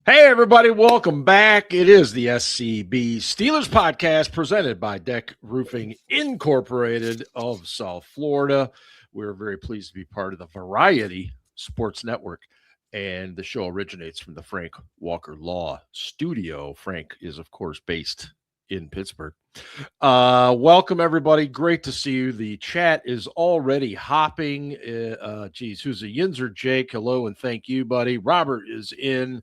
Hey, everybody, welcome back. It is the SCB Steelers Podcast presented by DEK Roofing Incorporated of South Florida. We're very pleased to be part of the Variety Sports Network, and the show originates from the Frank Walker Law Studio. Frank is, of course, based in Pittsburgh. Welcome, everybody. Great to see you. The chat is already hopping. Who's a Yinzer Jake? Hello, and thank you, buddy. Robert is in.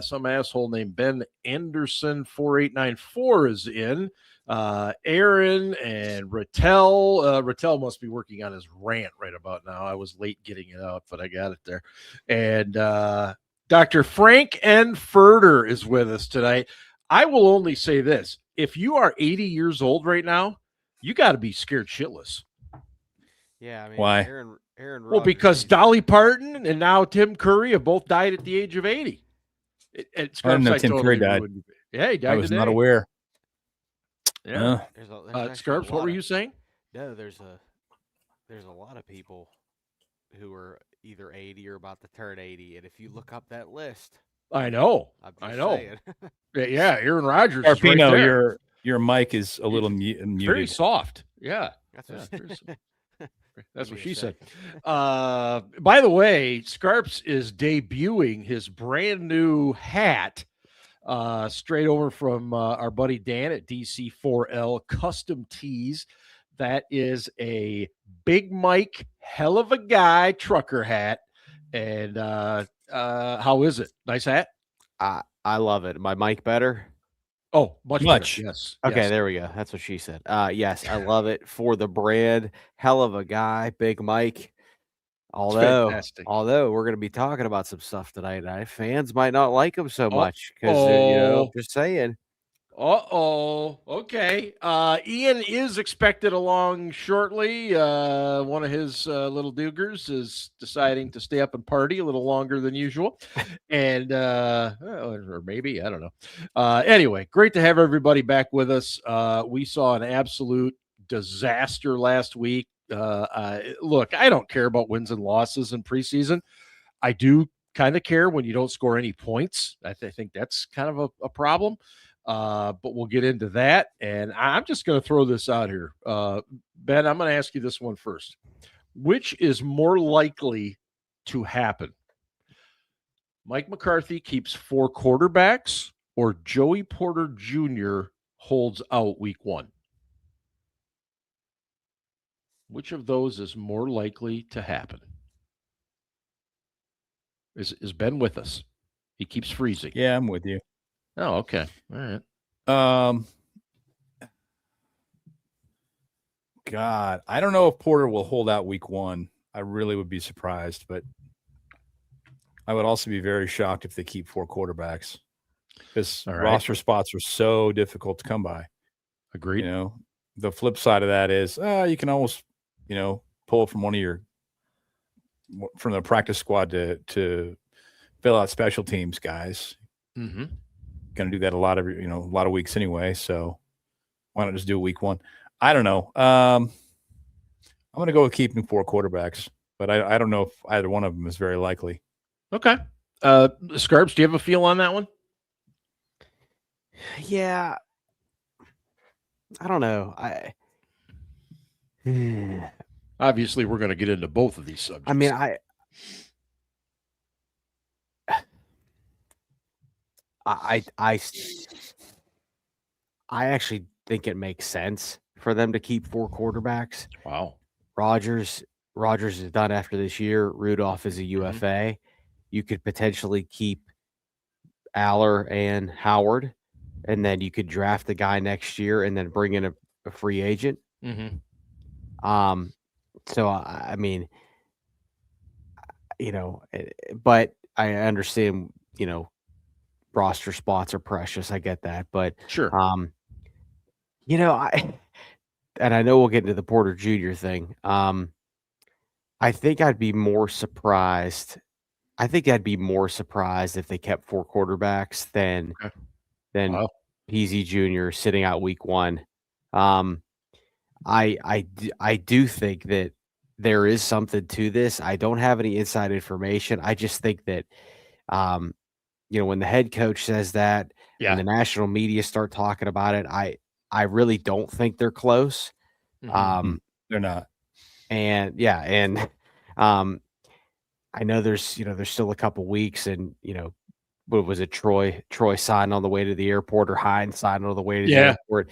Some asshole named Ben Anderson 4894 is in. Aaron and Rattel. Rattel must be working on his rant right about now. I was late getting it out, but I got it there. And Dr. Frank N. Furter is with us tonight. I will only say this. If you are 80 years old right now, you got to be scared shitless. Yeah, I mean, why? Aaron Well, because Dolly Parton and now Tim Curry have both died at the age of 80. I didn't know Tim Curry died. Yeah, he died. I was today. not aware. Yeah. there's Scarps, what were you saying? No, there's a lot of people who are either 80 or about to turn 80, and if you look up that list, I know. Saying. Yeah, Aaron Rodgers. Carpino, right your mic is a little muted. Very soft. Yeah. That's what she said. By the way, Scarps is debuting his brand new hat straight over from our buddy Dan at DC4L Custom Tees. That is a Big Mike, hell of a guy trucker hat. And how is it? Nice hat? I love it. My mic better? Oh, much. Better. Yes. Okay, yes. There we go. That's what she said. Yes, I love it for the brand. Hell of a guy, Big Mike. Although we're going to be talking about some stuff tonight, fans might not like him so much because just saying. Okay. Ian is expected along shortly. One of his little Dugars is deciding to stay up and party a little longer than usual. And, or maybe, I don't know. Anyway, great to have everybody back with us. We saw an absolute disaster last week. Look, I don't care about wins and losses in preseason. I do kind of care when you don't score any points. I think that's kind of a problem. But we'll get into that. And I'm just going to throw this out here. Ben, I'm going to ask you this one first. Which is more likely to happen? Mike McCarthy keeps 4 quarterbacks or Joey Porter Jr. holds out week 1? Which of those is more likely to happen? Is Ben with us? He keeps freezing. Yeah, I'm with you. Oh, okay. All right. God, I don't know if Porter will hold out week 1. I really would be surprised, but I would also be very shocked if they keep 4 quarterbacks because roster spots are so difficult to come by. Agreed. The flip side of that is you can almost, pull from from the practice squad to fill out special teams guys. Mm-hmm. Going to do that a lot of weeks anyway. So why not just do week 1? I don't know. I'm going to go with keeping 4 quarterbacks, but I don't know if either one of them is very likely. Okay. Scarps, do you have a feel on that one? Yeah. I don't know. Obviously, we're going to get into both of these subjects. I mean, I actually think it makes sense for them to keep 4 quarterbacks. Wow. Rodgers is done after this year. Rudolph is a UFA. Mm-hmm. You could potentially keep Aller and Howard, and then you could draft the guy next year and then bring in a free agent. Mm-hmm. So, I mean, but I understand, roster spots are precious. I get that. But, sure. And I know we'll get into the Porter Jr. thing. I think I'd be more surprised. I think I'd be more surprised if they kept 4 quarterbacks than PZ Jr. sitting out week 1. I do think that there is something to this. I don't have any inside information. I just think that, when the head coach says that and the national media start talking about it, I really don't think they're close. Mhm. They're not. And I know there's still a couple weeks, and what was it? Troy signed on the way to the airport, or Hines signed on the way to the airport.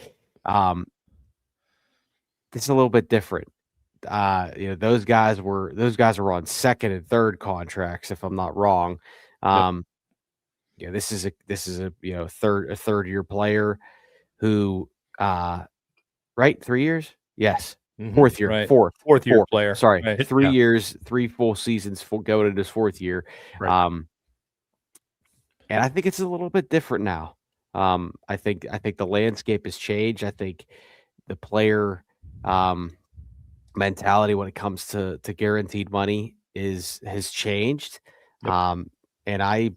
It's a little bit different. Those guys were on second and third contracts, if I'm not wrong. This is a third year player who, right? 3 years? Yes. Fourth year, right. fourth year player. Sorry, right. 3 years, 3 full seasons, going into his fourth year. Right. And I think it's a little bit different now. I think the landscape has changed. I think the player mentality when it comes to guaranteed money has changed. Yep. And I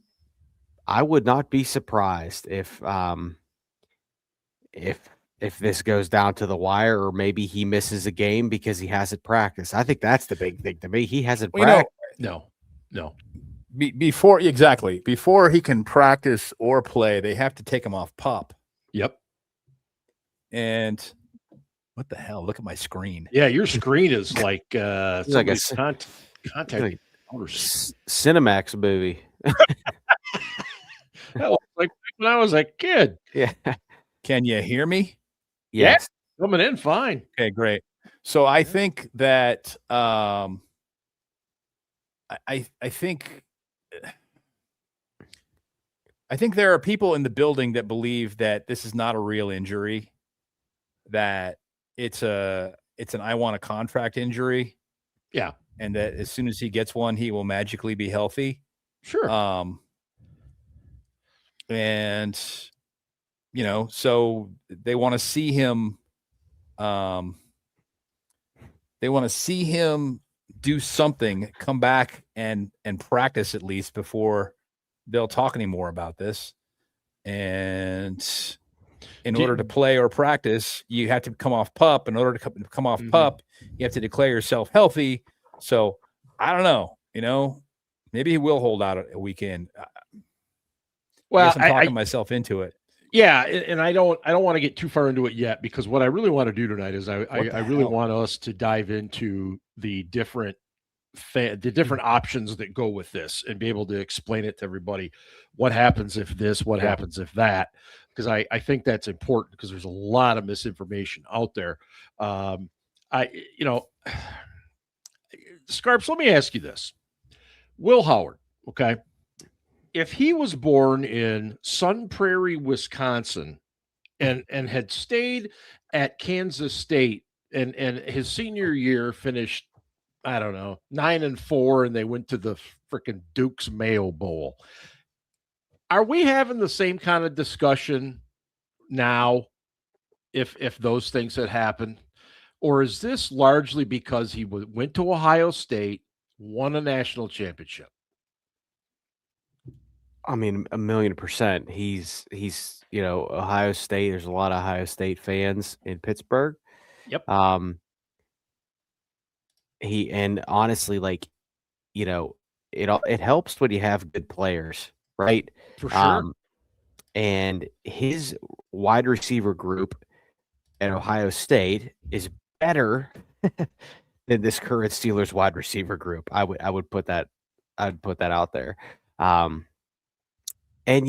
would not be surprised if this goes down to the wire, or maybe he misses a game because he hasn't practiced. I think that's the big thing to me. He hasn't practiced. No. Before he can practice or play, they have to take him off PUP. Yep. And what the hell? Look at my screen. Yeah, your screen is like it's like a contact Cinemax movie. That was like when I was a kid. Yeah. Can you hear me? Yes. Yeah, coming in fine. Okay, great. So I think that I think there are people in the building that believe that this is not a real injury, that it's an I want a contract injury. Yeah. And that as soon as he gets one, he will magically be healthy. Sure. And so they want to see him do something, come back and practice at least before they'll talk anymore about this. And in order to play or practice, you have to come off PUP. In order to come off PUP, you have to declare yourself healthy. So I don't know, maybe he will hold out a weekend. Well, I'm talking myself into it. Yeah, and I don't want to get too far into it yet, because what I really want to do tonight is I really want us to dive into the different options that go with this, and be able to explain it to everybody. What happens if this? What happens if that? Because I think that's important, because there's a lot of misinformation out there. Scarps, let me ask you this. Will Howard, okay? If he was born in Sun Prairie, Wisconsin, and had stayed at Kansas State, and his senior year finished, I don't know, 9-4, and they went to the freaking Duke's Mayo Bowl, are we having the same kind of discussion now if those things had happened? Or is this largely because he went to Ohio State, won a national championship? I mean, 1,000,000%. He's Ohio State. There's a lot of Ohio State fans in Pittsburgh. Yep. And honestly, it helps when you have good players, right? For sure. And his wide receiver group at Ohio State is better than this current Steelers wide receiver group. I would put that out there. And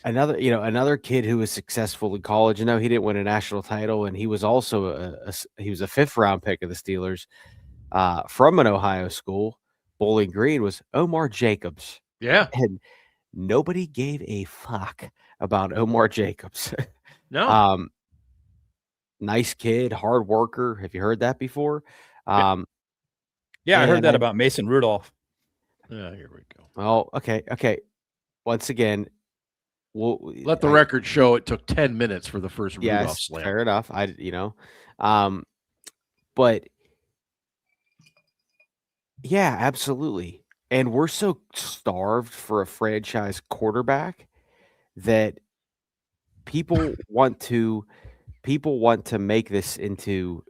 another kid who was successful in college. He didn't win a national title, and he was also he was a 5th round pick of the Steelers, from an Ohio school, Bowling Green, was Omar Jacobs. Yeah, and nobody gave a fuck about Omar Jacobs. No. Nice kid, hard worker. Have you heard that before? Yeah, I heard that about Mason Rudolph. Yeah, here we go. Well, okay. Once again, let the record show it took 10 minutes for the first Rudolph slam. Fair enough. But yeah, absolutely. And we're so starved for a franchise quarterback that people want to make this into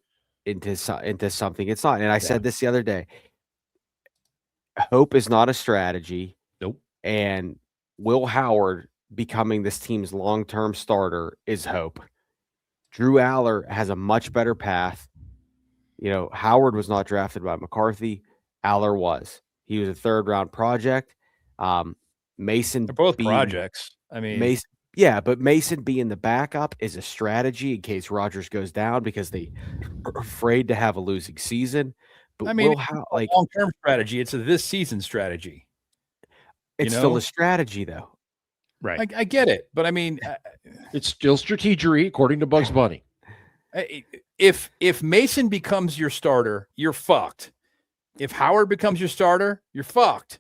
something it's not. And I said this the other day. Hope is not a strategy. Nope. And Will Howard becoming this team's long-term starter is hope. Drew Aller has a much better path. Howard was not drafted by McCarthy. Aller was. He was a third-round project. Mason, they're both projects. I mean, Mason, yeah, but Mason being the backup is a strategy in case Rodgers goes down because they are afraid to have a losing season. But I mean, long-term strategy. It's a this season strategy. It's still a strategy, though. Right. I get it, but I mean, it's still strategery according to Bugs Bunny. If Mason becomes your starter, you're fucked. If Howard becomes your starter, you're fucked.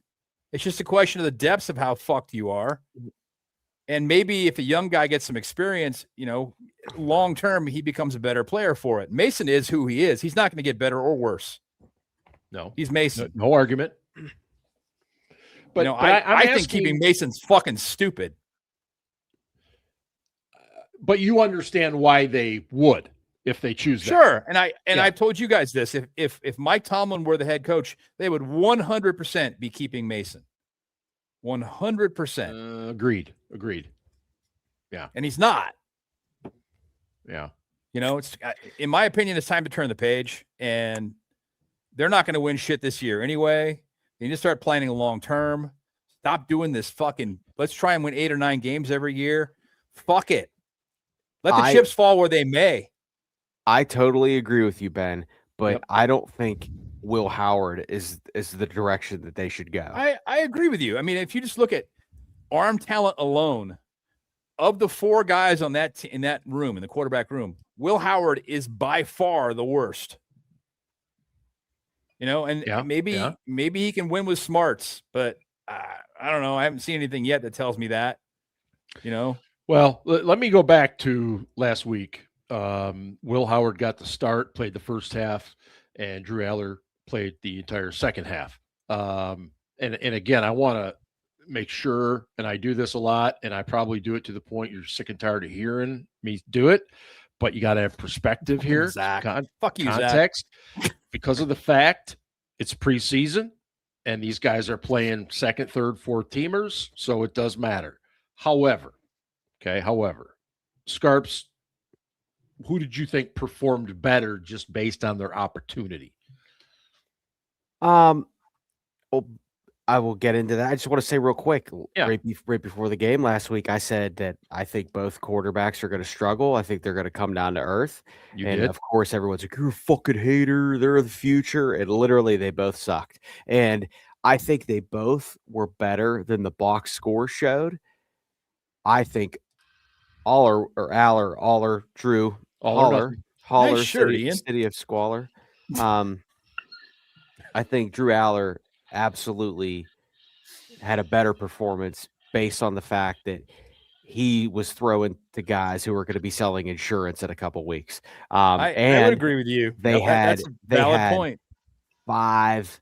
It's just a question of the depths of how fucked you are. And maybe if a young guy gets some experience, long term, he becomes a better player for it. Mason is who he is. He's not going to get better or worse. No, he's Mason. No argument. But, I think keeping Mason's fucking stupid. But you understand why they would if they choose that. Sure. And I've told you guys this. If Mike Tomlin were the head coach, they would 100% be keeping Mason. 100%. Agreed. Yeah. And he's not. Yeah. It's in my opinion, it's time to turn the page, and they're not going to win shit this year anyway. They need to start planning long term. Stop doing this fucking. Let's try and win 8 or 9 games every year. Fuck it. Let the chips fall where they may. I totally agree with you, Ben, but I don't think Will Howard is the direction that they should go. I agree with you. I mean, if you just look at arm talent alone, of the 4 guys on that in that room, in the quarterback room, Will Howard is by far the worst. Maybe he can win with smarts, but I don't know. I haven't seen anything yet that tells me that. Well, let me go back to last week. Will Howard got the start, played the first half, and Drew Aller played the entire second half. And again, I want to make sure, and I do this a lot, and I probably do it to the point you're sick and tired of hearing me do it, but you got to have perspective here. Zach. Fuck you, context. Zach. Because of the fact it's preseason and these guys are playing second, third, fourth teamers, so it does matter. However, Scarps, who did you think performed better just based on their opportunity? Well, I will get into that. I just want to say real quick, right before the game last week, I said that I think both quarterbacks are going to struggle. I think they're going to come down to earth. Of course, everyone's like, you're a fucking hater. They're the future. And literally, they both sucked. And I think they both were better than the box score showed. I think Aller, Drew, Holler, nice shirt, City of Squalor. I think Drew Aller absolutely had a better performance based on the fact that he was throwing to guys who were going to be selling insurance in a couple weeks. I would agree with you. That's a valid point. 5,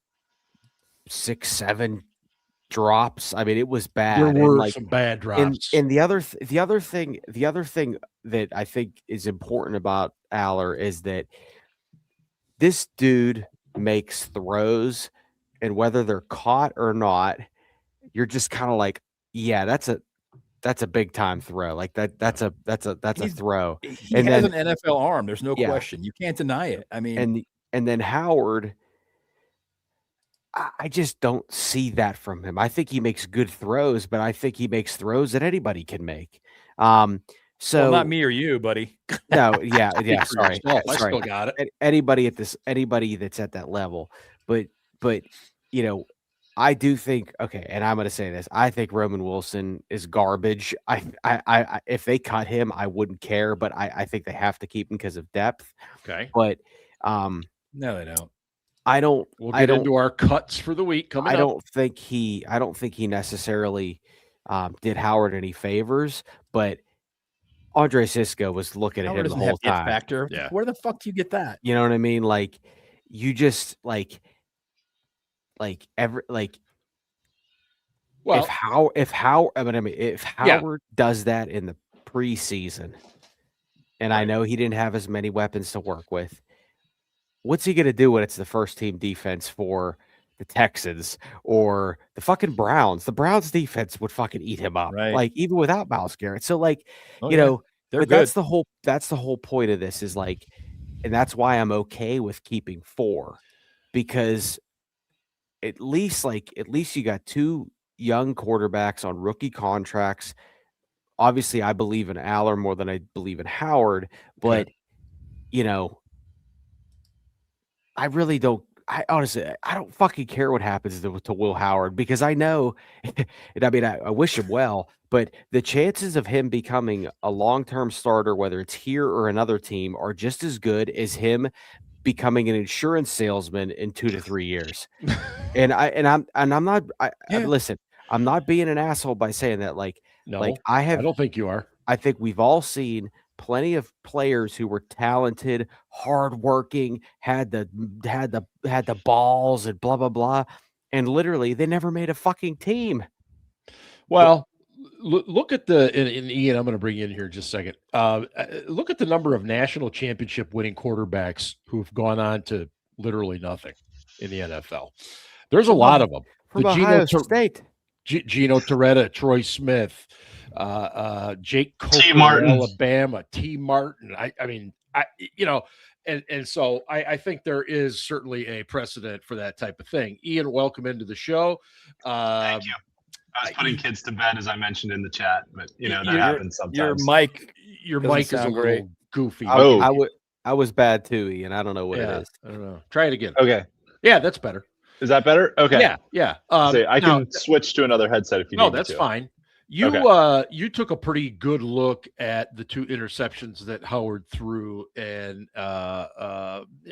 6, 7 drops. I mean, it was bad. There were some bad drops. And the other thing that I think is important about Aller is that this dude makes throws, and whether they're caught or not, you're just kind of like, yeah, that's a big time throw. Like that's a throw. He has an NFL arm. There's no question. You can't deny it. I mean, and then Howard, I just don't see that from him. I think he makes good throws, but I think he makes throws that anybody can make. So not me or you, buddy. No, yeah. Sorry. I still got it. Anybody that's at that level, but I do think, and I'm going to say this. I think Roman Wilson is garbage. I if they cut him, I wouldn't care, but I think they have to keep him because of depth. Okay. But no, they don't. We'll get into our cuts for the week coming up. I don't think he necessarily did Howard any favors, but Andre Sisco was looking at him the whole time. Factor. Yeah. Where the fuck do you get that? You know what I mean? Like, you just if Howard does that in the preseason, and I know he didn't have as many weapons to work with, what's he going to do when it's the first team defense for the Texans or the fucking Browns. The Browns defense would fucking eat him up, Right. like even without Myles Garrett. So like, Oh, you yeah. know, They're but good. that's the whole point of this is like, and that's why I'm okay with keeping 4, because at least you got 2 young quarterbacks on rookie contracts. Obviously, I believe in Aller more than I believe in Howard, but you know, I really don't. I honestly, I don't fucking care what happens to Will Howard, because I know, and I mean, I wish him well, but the chances of him becoming a long-term starter, whether it's here or another team, are just as good as him becoming an insurance salesman in 2 to 3 years. And I'm not. Listen, I'm not being an asshole by saying that. Like I don't think you are. I think we've all seen plenty of players who were talented, hardworking, had the balls and blah blah blah, and literally they never made a fucking team. Well, look at and Ian, I'm going to bring you in here in just a second. Look at the number of national championship winning quarterbacks who've gone on to literally nothing in the NFL. There's a lot of them. From Ohio State. Gino Torretta, Troy Smith, Jake Coker, Alabama, T. Martin. I mean, and so I think there is certainly a precedent for that type of thing. Ian, welcome into the show. Thank you. I was putting kids to bed, as I mentioned in the chat, but that happens sometimes. Your mic is a little goofy. I was bad too, Ian. I don't know what it is. I don't know. Try it again. Okay. Yeah, that's better. Is that better? Okay. Yeah. I can switch to another headset if you need me to. No, that's fine. You took a pretty good look at the 2 interceptions that Howard threw, and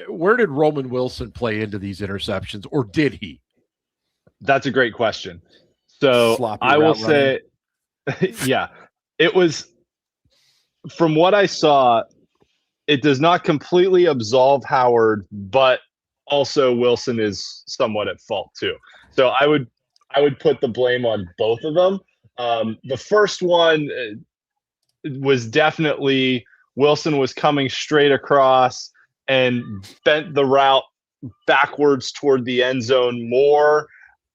where did Roman Wilson play into these interceptions, or did he? That's a great question. So Sloppy I will say, yeah, it was, from what I saw, it does not completely absolve Howard, but also Wilson is somewhat at fault too. So I would put the blame on both of them. The first one was definitely Wilson was coming straight across and bent the route backwards toward the end zone more.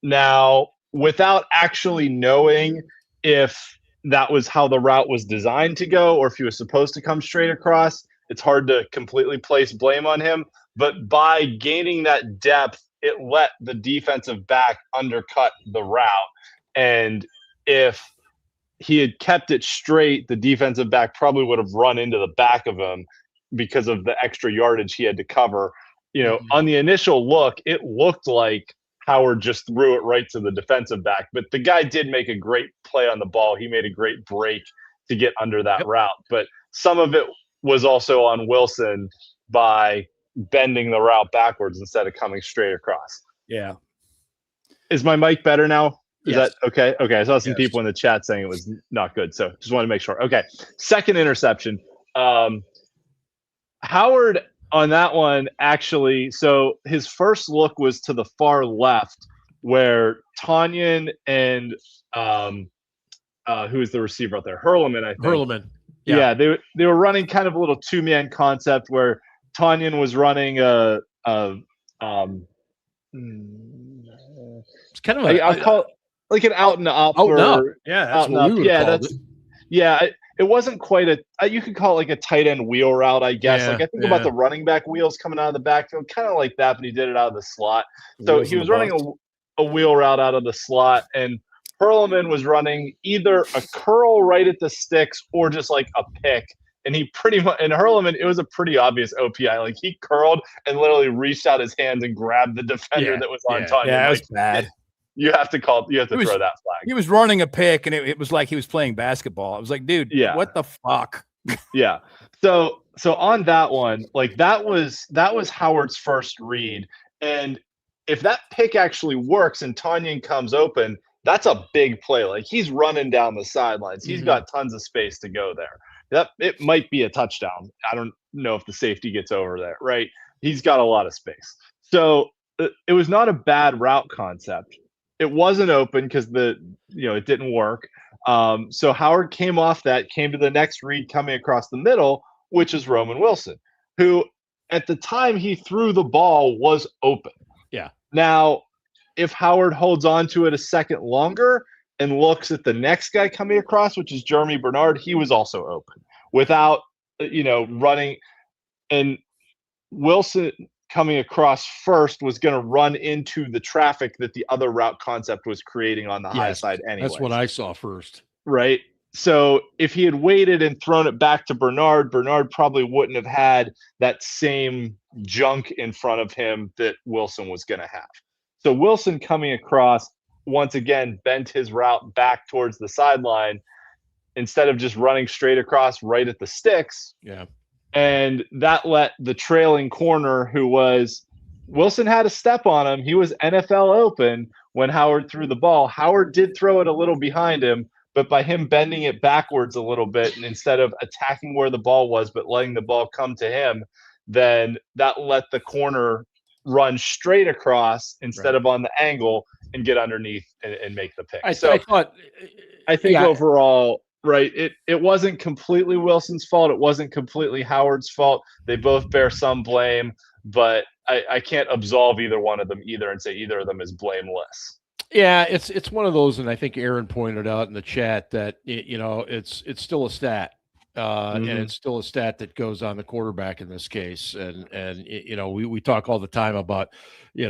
Now, without actually knowing if that was how the route was designed to go or if he was supposed to come straight across, it's hard to completely place blame on him. But by gaining that depth, it let the defensive back undercut the route. And if he had kept it straight, the defensive back probably would have run into the back of him because of the extra yardage he had to cover. On the initial look, it looked like Howard just threw it right to the defensive back, but the guy did make a great play on the ball. He made a great break to get under that route, but some of it was also on Wilson by bending the route backwards instead of coming straight across. Yeah. Is my mic better now? Is Yes. that okay? Okay. I saw some people in the chat saying it was not good. So just want to make sure. Okay. Second interception. Howard on that one, actually, so his first look was to the far left where Tanyan and who is the receiver out there? Hurleman, I think. Hurleman. Yeah, they were running kind of a little 2-man concept where Tanyan was running It's kind of I'll call it like an out and up. Yeah, that's what we would call it. It wasn't quite you could call it like a tight end wheel route, I guess. I think about the running back wheels coming out of the backfield, kind of like that, but he did it out of the slot. So he was running a wheel route out of the slot, and Perlman was running either a curl right at the sticks or just like a pick. And he pretty much, and Hurleman, it was a pretty obvious OPI. Like he curled and literally reached out his hands and grabbed the defender that was on Tanyan. Yeah, it was bad. You have to throw that flag. He was running a pick, and it was like he was playing basketball. I was like, dude, what the fuck? Yeah. So on that one, like that was Howard's first read. And if that pick actually works and Tanyan comes open, that's a big play. Like he's running down the sidelines. He's got tons of space to go there. It might be a touchdown. I don't know if the safety gets over there, right? He's got a lot of space. So it was not a bad route concept. It wasn't open because it didn't work. So Howard came off that, came to the next read coming across the middle, which is Roman Wilson, who at the time he threw the ball was open. Yeah. Now, if Howard holds on to it a second longer and looks at the next guy coming across, which is Jeremy Bernard, he was also open without, running. And Wilson coming across first was going to run into the traffic that the other route concept was creating on the high side anyway. That's what I saw first. Right. So if he had waited and thrown it back to Bernard, Bernard probably wouldn't have had that same junk in front of him that Wilson was going to have. So Wilson coming across, once again, bent his route back towards the sideline instead of just running straight across right at the sticks. Yeah. And that let the trailing corner, who was Wilson, had a step on him. He was NFL open when Howard threw the ball. Howard did throw it a little behind him, but by him bending it backwards a little bit and instead of attacking where the ball was, but letting the ball come to him, then that let the corner run straight across instead of on the angle and get underneath and make the pick. I think overall, right, it wasn't completely Wilson's fault. It wasn't completely Howard's fault. They both bear some blame, but I can't absolve either one of them either and say either of them is blameless. Yeah, it's one of those, and I think Aaron pointed out in the chat that it's still a stat, and it's still a stat that goes on the quarterback in this case. And we talk all the time about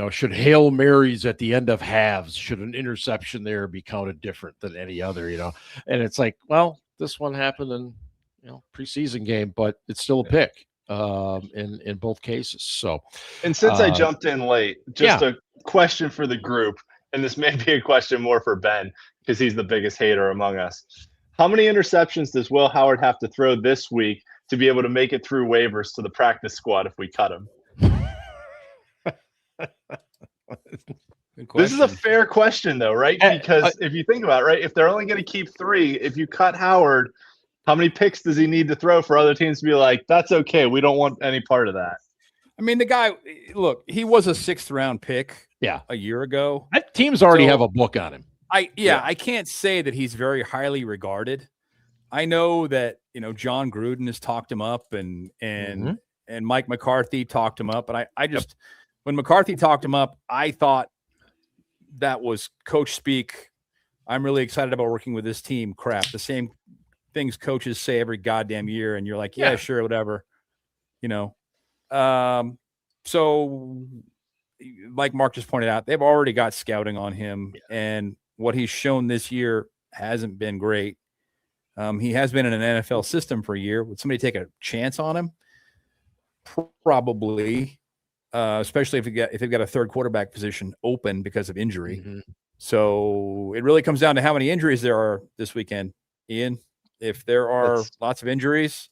should Hail Marys at the end of halves, should an interception there be counted different than any other? And it's like, well, this one happened in preseason game, but it's still a pick in both cases. So, and since I jumped in late, just a question for the group. And this may be a question more for Ben because he's the biggest hater among us. How many interceptions does Will Howard have to throw this week to be able to make it through waivers to the practice squad if we cut him? This is a fair question, though, right? Because if you think about it, right, if they're only going to keep 3, if you cut Howard, how many picks does he need to throw for other teams to be like, that's okay, we don't want any part of that? I mean, the guy, look, he was a 6th round pick a year ago. Teams already have a book on him. I can't say that he's very highly regarded. I know that, John Gruden has talked him up and Mike McCarthy talked him up. But I just, when McCarthy talked him up, I thought that was coach speak. I'm really excited about working with this team. Crap. The same things coaches say every goddamn year. And you're like, yeah. Sure. Whatever, so like Mark just pointed out, they've already got scouting on him, and what he's shown this year hasn't been great. He has been in an NFL system for a year. Would somebody take a chance on him? Probably, especially if they've got a third quarterback position open because of injury. Mm-hmm. So it really comes down to how many injuries there are this weekend, Ian. If there are lots of injuries,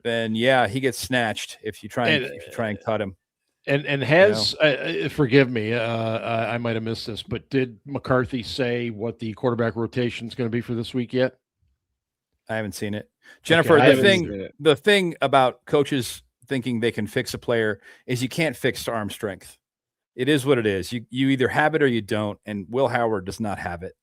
then he gets snatched if you try and cut him. And has forgive me, I might have missed this, but did McCarthy say what the quarterback rotation is going to be for this week yet? I haven't seen it, Jennifer. The thing about coaches thinking they can fix a player is you can't fix arm strength. It is what it is. You either have it or you don't, and Will Howard does not have it.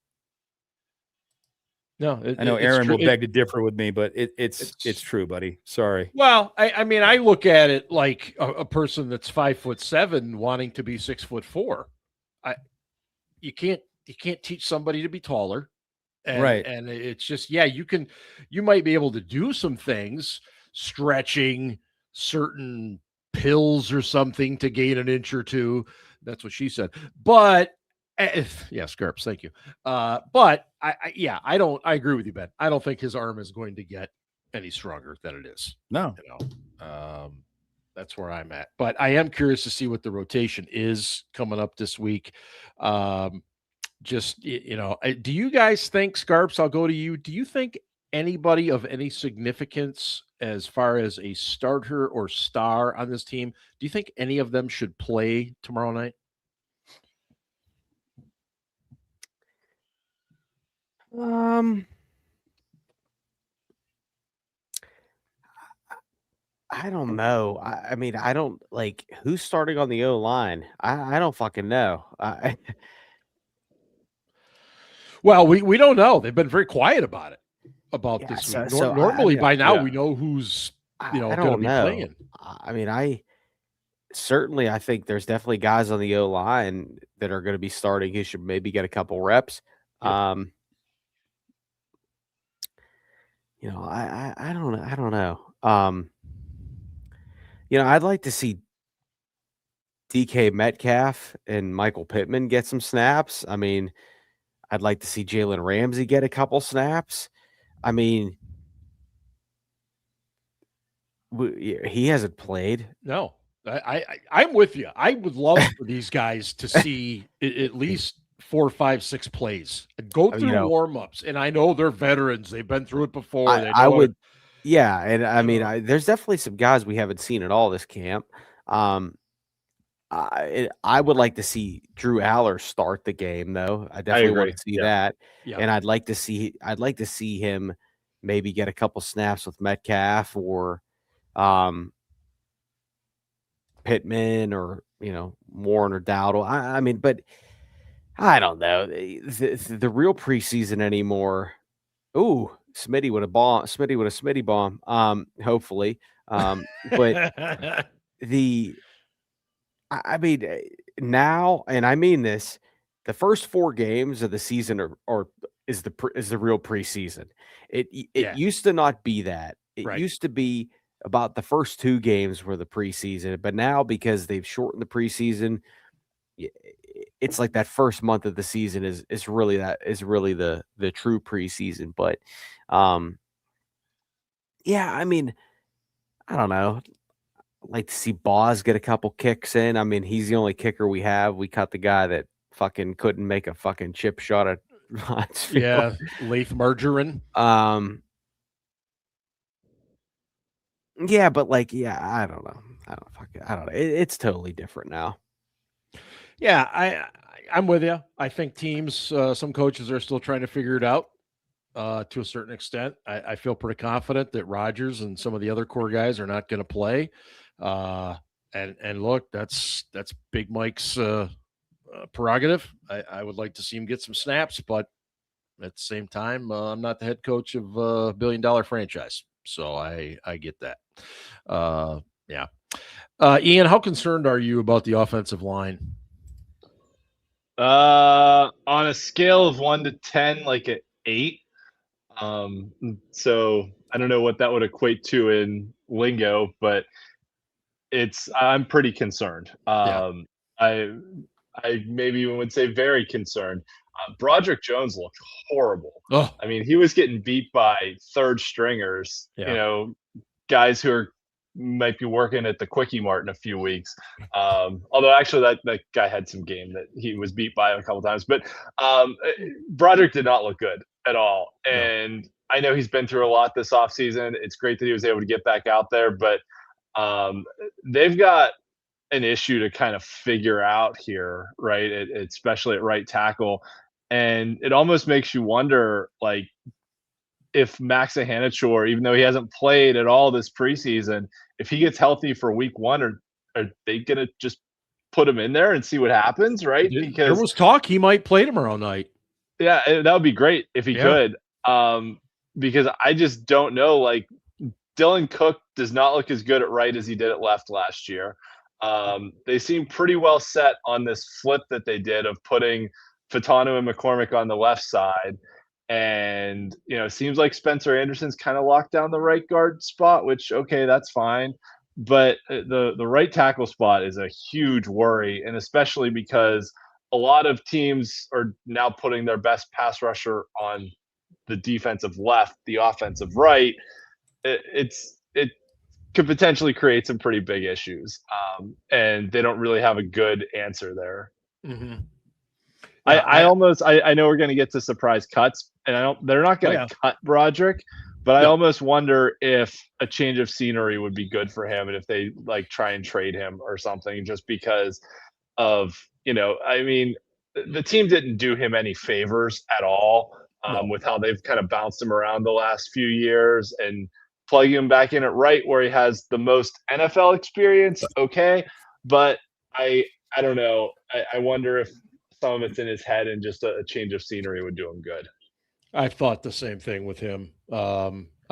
No, I know Aaron will beg to differ with me, but it's true, buddy. Sorry. Well, I mean, I look at it like a person that's 5'7" wanting to be 6'4". You can't teach somebody to be taller, right? And it's just you might be able to do some things, stretching certain pills or something to gain an inch or two. That's what she said, but. Scarps, thank you. But I agree with you, Ben. I don't think his arm is going to get any stronger than it is. No, that's where I'm at. But I am curious to see what the rotation is coming up this week. Do you guys think, Scarps? I'll go to you. Do you think anybody of any significance as far as a starter or star on this team? Do you think any of them should play tomorrow night? I don't know. I mean, I don't like who's starting on the O line. I don't fucking know. Well, we don't know. They've been very quiet about it. This week. Normally by now we know who's going to be playing. I mean, certainly I think there's definitely guys on the O-line that are going to be starting who should maybe get a couple reps. Yep. I don't know. I don't know. I'd like to see DK Metcalf and Michael Pittman get some snaps. I mean, I'd like to see Jalen Ramsey get a couple snaps. I mean, he hasn't played. No, I'm with you. I would love for these guys to see at least 4, 5, 6 plays and go through warm-ups. And I know they're veterans; they've been through it before. I would, and I mean, there's definitely some guys we haven't seen at all this camp. I would like to see Drew Aller start the game, though. I definitely want to see that, and I'd like to see him maybe get a couple snaps with Metcalf or Pittman or Warren or Dowdle. I mean, but I don't know the real preseason anymore. Ooh, Smitty with a bomb. Smitty with a Smitty bomb. Hopefully, but I mean, now, and I mean this, the first 4 games of the season is the real preseason. It used to not be that. It used to be about the first 2 games were the preseason, but now because they've shortened the preseason, it's like that first month of the season is really the true preseason. But I mean, I don't know. I'd like to see Boz get a couple kicks in. I mean, he's the only kicker we have. We cut the guy that fucking couldn't make a fucking chip shot at Lath Margarine. Yeah, but I don't know. I don't know. It's totally different now. Yeah, I'm with you. I think teams, some coaches are still trying to figure it out to a certain extent. I feel pretty confident that Rodgers and some of the other core guys are not going to play. And look, that's Big Mike's prerogative. I would like to see him get some snaps, but at the same time, I'm not the head coach of a $1 billion franchise, so I get that. Ian, how concerned are you about the offensive line? On a scale of 1 to 10, like an 8. So I don't know what that would equate to in lingo, but I'm pretty concerned. I maybe even would say very concerned. Broderick Jones looked horrible. Oh. I mean, he was getting beat by third stringers, guys who might be working at the Quickie Mart in a few weeks. Although actually that guy had some game that he was beat by a couple times, but Broderick did not look good at all. And I know he's been through a lot this offseason. It's great that he was able to get back out there, but they've got an issue to kind of figure out here, right? Especially at right tackle. And it almost makes you wonder, like, if Max Ahanachor, even though he hasn't played at all this preseason, if he gets healthy for week 1, are they going to just put him in there and see what happens, right? Because there was talk he might play tomorrow night. Yeah, that would be great if he could. Because I just don't know. Like, Dylan Cook does not look as good at right as he did at left last year. They seem pretty well set on this flip that they did of putting Fatano and McCormick on the left side. And, it seems like Spencer Anderson's kind of locked down the right guard spot, which, okay, that's fine. But the right tackle spot is a huge worry, and especially because a lot of teams are now putting their best pass rusher on the defensive left, the offensive right. It could potentially create some pretty big issues, and they don't really have a good answer there. Mm-hmm. I know we're going to get to surprise cuts, and they're not going to cut Broderick, but I almost wonder if a change of scenery would be good for him, and if they try and trade him or something, just because of, I mean, the team didn't do him any favors at all with how they've kind of bounced him around the last few years, and plugging him back in at right where he has the most NFL experience. Okay. But I don't know. I wonder if some of it's in his head, and just a change of scenery would do him good. I thought the same thing with him.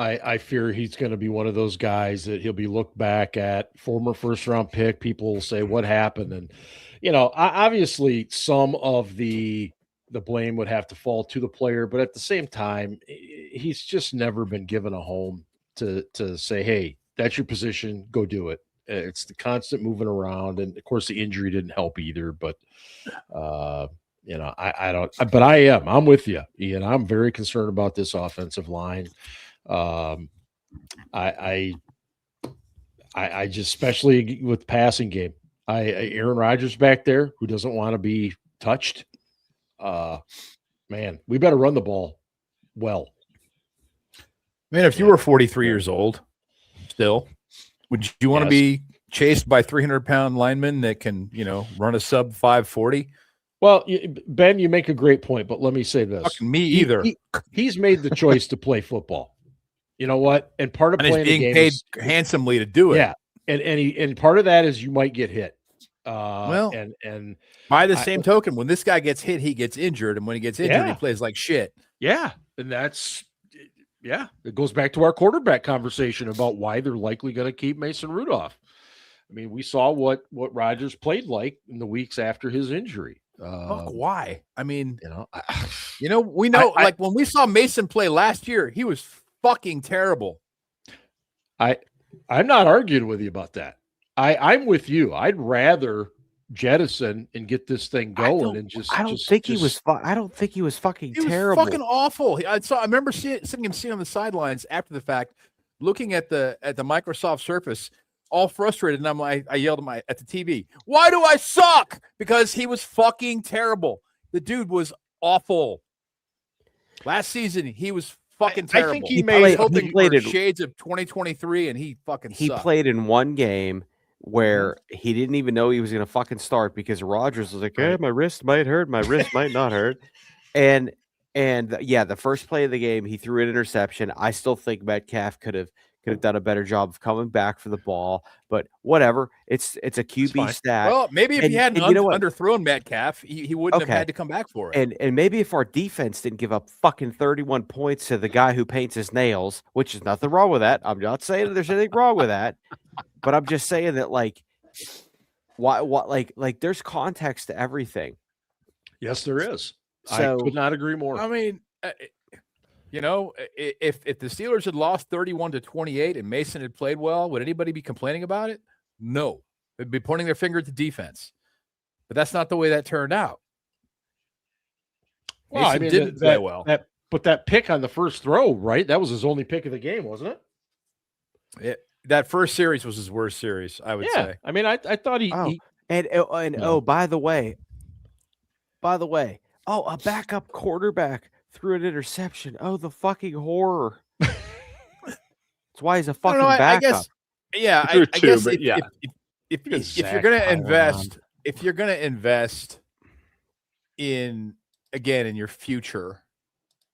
I fear he's going to be one of those guys that he'll be looked back at, former first-round pick. People will say, what happened? And, obviously some of the blame would have to fall to the player, but at the same time, he's just never been given a home to say, hey, that's your position, go do it. It's the constant moving around. And of course the injury didn't help either, but I don't, but I'm with you, Ian. I'm very concerned about this offensive line. I just, especially with passing game, Aaron Rodgers back there who doesn't want to be touched. Man, we better run the ball well. Man, if you were 43 years old still, would you want to be chased by 300-pound linemen that can, run a sub 540? Well, Ben, you make a great point, but let me say this. Fucking me either. He's made the choice to play football. You know what? And part of playing being the game paid is, handsomely to do it. Yeah. And part of that is you might get hit. And by the same token, when this guy gets hit, he gets injured. And when he gets injured, he plays like shit. Yeah. And it goes back to our quarterback conversation about why they're likely going to keep Mason Rudolph. I mean, we saw what Rodgers played like in the weeks after his injury. Why? I mean, we know, like when we saw Mason play last year, he was fucking terrible. I'm not arguing with you about that. I'm with you. I'd rather jettison and get this thing going I don't think he was fucking terrible. Fucking awful. I remember seeing him on the sidelines after the fact, looking at the Microsoft Surface, all frustrated, and I yelled at the TV, "Why do I suck?" Because he was fucking terrible. The dude was awful. Last season, he was fucking terrible. I think he played in shades of 2023, and he fucking sucked. He played in one game where he didn't even know he was going to fucking start because Rodgers was like, "Hey, my wrist might hurt, my wrist might not hurt," and the first play of the game, he threw an interception. I still think Metcalf could have done a better job of coming back for the ball, but whatever. It's a QB stat. Well, maybe if he hadn't underthrown Metcalf, he wouldn't have had to come back for it. And maybe if our defense didn't give up fucking 31 points to the guy who paints his nails, which is nothing wrong with that. I'm not saying that there's anything wrong with that, but I'm just saying that what there's context to everything. Yes, there is. So, I could not agree more. I mean, if the Steelers had lost 31-28 and Mason had played well, would anybody be complaining about it? No. They'd be pointing their finger at the defense. But that's not the way that turned out. Well, Mason didn't play well. But that pick on the first throw, right? That was his only pick of the game, wasn't it? That first series was his worst series, I would say. I mean, I thought he by the way, a backup quarterback threw an interception. Oh, the fucking horror. That's why he's a fucking backup. I guess if you're going to invest, in your future,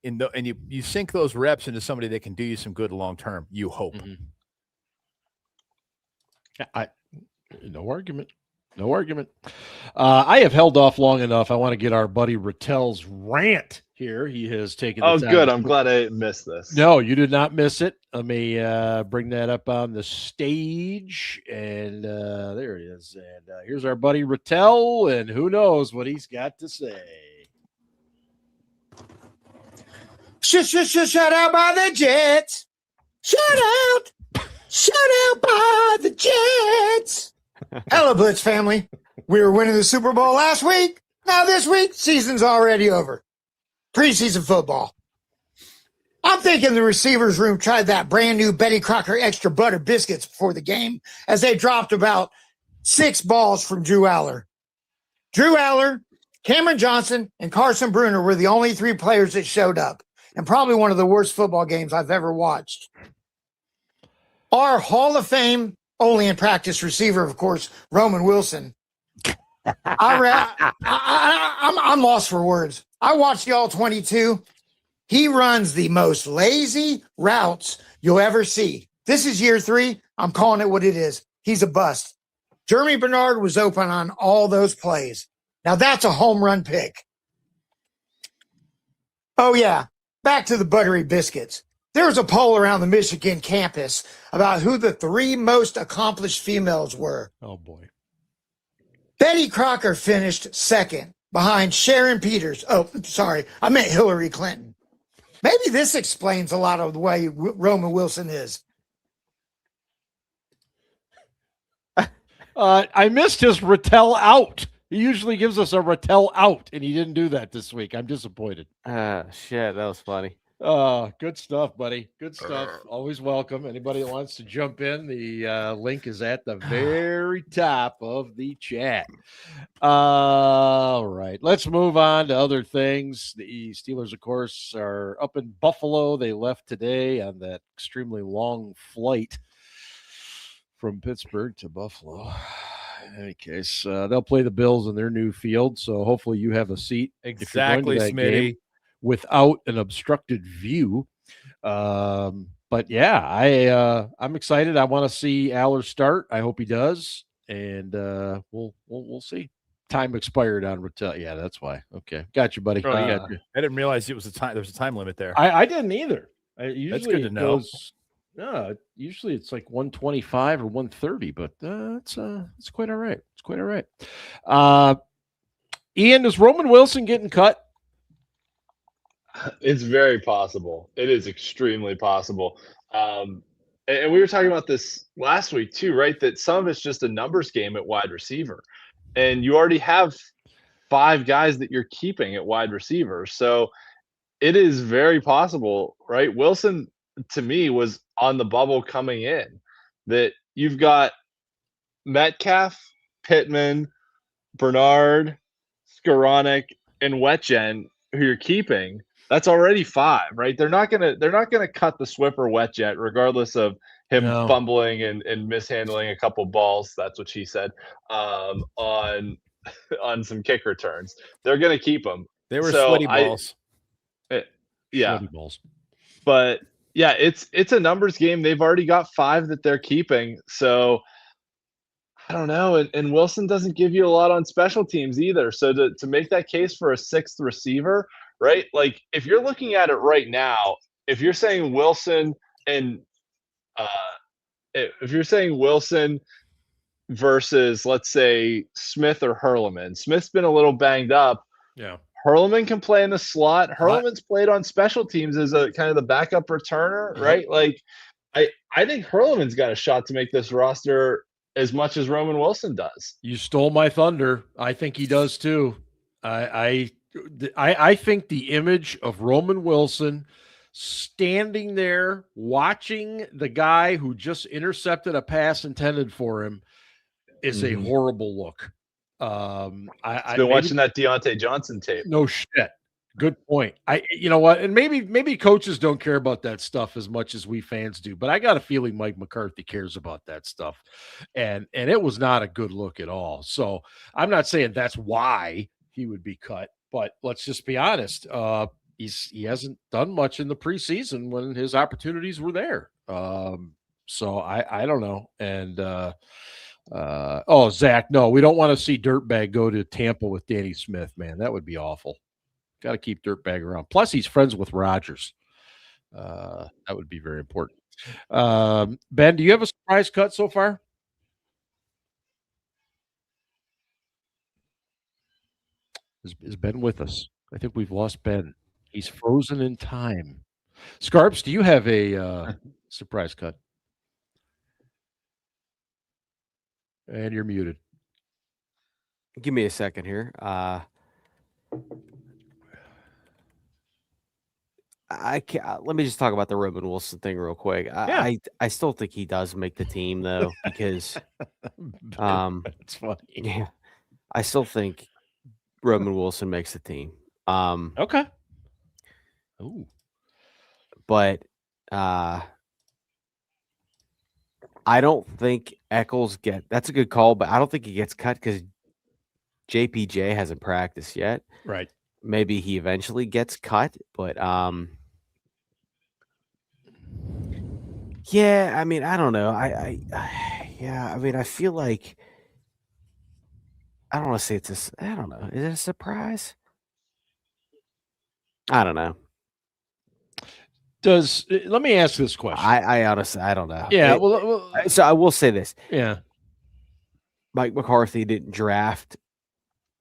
and you sink those reps into somebody that can do you some good long term, you hope. Mm-hmm. No argument. No argument. I have held off long enough. I want to get our buddy Rattel's rant here. He has taken. Oh, good. I'm glad I missed this. No, you did not miss it. Let me bring that up on the stage, and there it is. And here's our buddy Rattel, and who knows what he's got to say. Shut out by the Jets. Shut out by the Jets. Hello, Blitz family. We were winning the Super Bowl last week. Now this week, season's already over. Preseason football. I'm thinking the receivers room tried that brand new Betty Crocker extra butter biscuits before the game as they dropped about 6 balls from Drew Aller. Drew Aller, Cameron Johnson, and Carson Bruner were the only 3 players that showed up, and probably one of the worst football games I've ever watched. Our Hall of Fame, only in practice receiver, of course, Roman Wilson. I'm lost for words. I watched the All-22. He runs the most lazy routes you'll ever see. This is year 3. I'm calling it what it is. He's a bust. Jeremy Bernard was open on all those plays. Now that's a home run pick. Oh, yeah. Back to the buttery biscuits. There was a poll around the Michigan campus about who the 3 most accomplished females were. Oh, boy. Betty Crocker finished second behind Sharon Peters. Oh, sorry. I meant Hillary Clinton. Maybe this explains a lot of the way Roman Wilson is. I missed his Rattel out. He usually gives us a Rattel out, and he didn't do that this week. I'm disappointed. Shit, that was funny. Good stuff, buddy. Good stuff. Always welcome. Anybody that wants to jump in, the link is at the very top of the chat. All right, let's move on to other things. The Steelers, of course, are up in Buffalo. They left today on that extremely long flight from Pittsburgh to Buffalo. In any case, they'll play the Bills in their new field, so hopefully you have a seat. Exactly, Smitty. Without an obstructed view. But yeah, I'm excited. I want to see Aller start. I hope he does. And we'll see. Time expired on Rattel. Yeah, that's why. Okay. Got you, buddy. I didn't realize there was a time limit there. I didn't either. Usually that's good to know. Usually it's like 125 or 130, but it's quite all right. It's quite all right. Ian, is Roman Wilson getting cut? It's very possible. It is extremely possible. And we were talking about this last week too, right? That some of it's just a numbers game at wide receiver. And you already have 5 guys that you're keeping at wide receiver. So it is very possible, right? Wilson, to me, was on the bubble coming in. That you've got Metcalf, Pittman, Bernard, Skoranek, and Wetjen who you're keeping. That's already 5, right? They're not gonna cut the Swiffer Wetjet, regardless of him fumbling and mishandling a couple balls. That's what she said. On some kick returns, they're gonna keep him. They were sweaty balls. Yeah, sweaty balls. But yeah, it's a numbers game. They've already got 5 that they're keeping. So I don't know. And Wilson doesn't give you a lot on special teams either. So to make that case for a 6th receiver, right? Like if you're looking at it right now, if you're saying Wilson and if you're saying Wilson versus, let's say, Smith or Hurleman, Smith's been a little banged up. Yeah. Hurleman can play in the slot. Hurleman's played on special teams as a kind of the backup returner, right? Like I think Hurleman's got a shot to make this roster as much as Roman Wilson does. You stole my thunder. I think he does too. I think the image of Roman Wilson standing there watching the guy who just intercepted a pass intended for him is a horrible look. I've been watching that Deontay Johnson tape. No shit. Good point. You know what? And maybe coaches don't care about that stuff as much as we fans do, but I got a feeling Mike McCarthy cares about that stuff. And it was not a good look at all. So I'm not saying that's why he would be cut, but let's just be honest. He hasn't done much in the preseason when his opportunities were there. So I don't know. And Zach, no, we don't want to see Dirtbag go to Tampa with Danny Smith, man. That would be awful. Got to keep Dirtbag around. Plus, he's friends with Rodgers. That would be very important. Ben, do you have a surprise cut so far? Is Ben with us? I think we've lost Ben. He's frozen in time. Scarps, do you have a surprise cut? And you're muted. Give me a second here. Let me just talk about the Roman Wilson thing real quick. I still think he does make the team though, because it's funny. Yeah, I still think Roman Wilson makes the team. Okay. Ooh. But I don't think Eccles that's a good call, but I don't think he gets cut because JPJ hasn't practiced yet. Right. Maybe he eventually gets cut, but yeah, I mean, I don't know. I mean, I feel like I don't want to say I don't know. Is it a surprise? I don't know. let me ask this question. I honestly, I don't know. Yeah. Well, So I will say this. yeah. Mike McCarthy didn't draft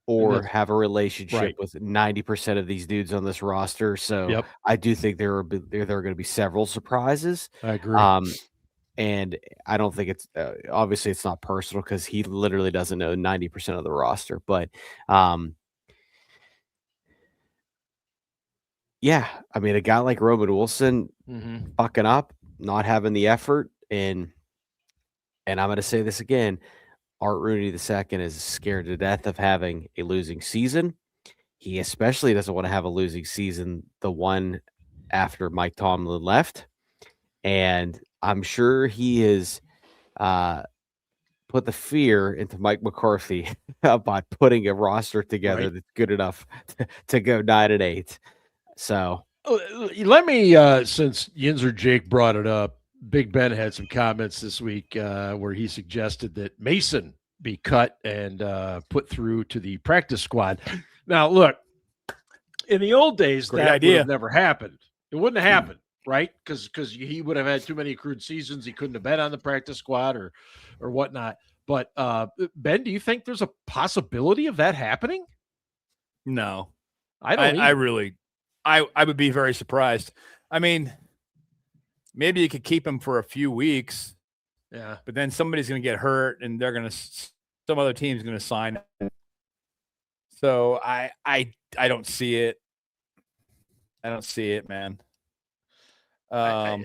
or That's- have a relationship right. with 90% of these dudes on this roster. So Yep. I do think there are going to be several surprises. I agree. And I don't think it's obviously it's not personal because he literally doesn't know 90% of the roster. But yeah, I mean, a guy like Roman Wilson fucking up, not having the effort, and I'm going to say this again. Art Rooney II is scared to death of having a losing season. He especially doesn't want to have a losing season, the one after Mike Tomlin left. And I'm sure he has put the fear into Mike McCarthy by putting a roster together that's good enough to go 9-8. So let me, since Yinzer Jake brought it up, Big Ben had some comments this week where he suggested that Mason be cut and put through to the practice squad. Now, look, in the old days, Great that idea. would have never happened. It wouldn't have happened, right? Because he would have had too many accrued seasons. He couldn't have been on the practice squad or whatnot. But Ben, do you think there's a possibility of that happening? No, I don't. I would be very surprised. I mean, maybe you could keep him for a few weeks. Yeah. But then somebody's going to get hurt and some other team's going to sign him. So I don't see it. I don't see it, man. Nah.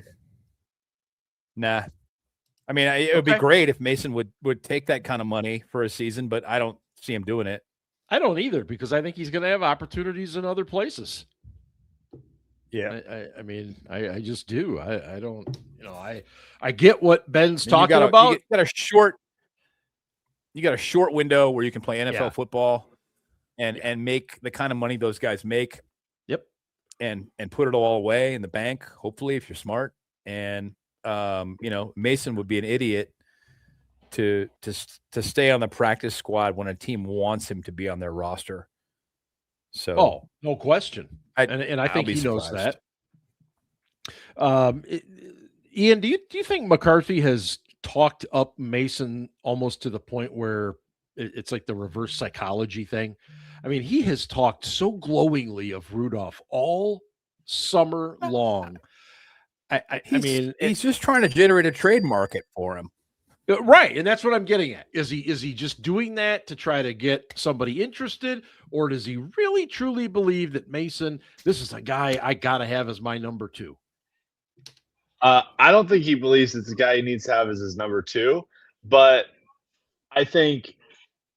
I mean, it would be great if Mason would take that kind of money for a season, but I don't see him doing it. I don't either, because I think he's going to have opportunities in other places. Yeah. I mean, I just do. I don't, I get what Ben's talking about. You got a short window where you can play NFL football and make the kind of money those guys make. Yep. And put it all away in the bank, hopefully, if you're smart. And Mason would be an idiot to stay on the practice squad when a team wants him to be on their roster. So, no question. And I think he knows that. Ian, do you think McCarthy has talked up Mason almost to the point where it's like the reverse psychology thing? I mean, he has talked so glowingly of Rudolph all summer long. I mean, he's just trying to generate a trade market for him. Right, and that's what I'm getting at. Is he just doing that to try to get somebody interested, or does he really truly believe that Mason, this is a guy I gotta have as my number 2? I don't think he believes it's the guy he needs to have as his number 2, but I think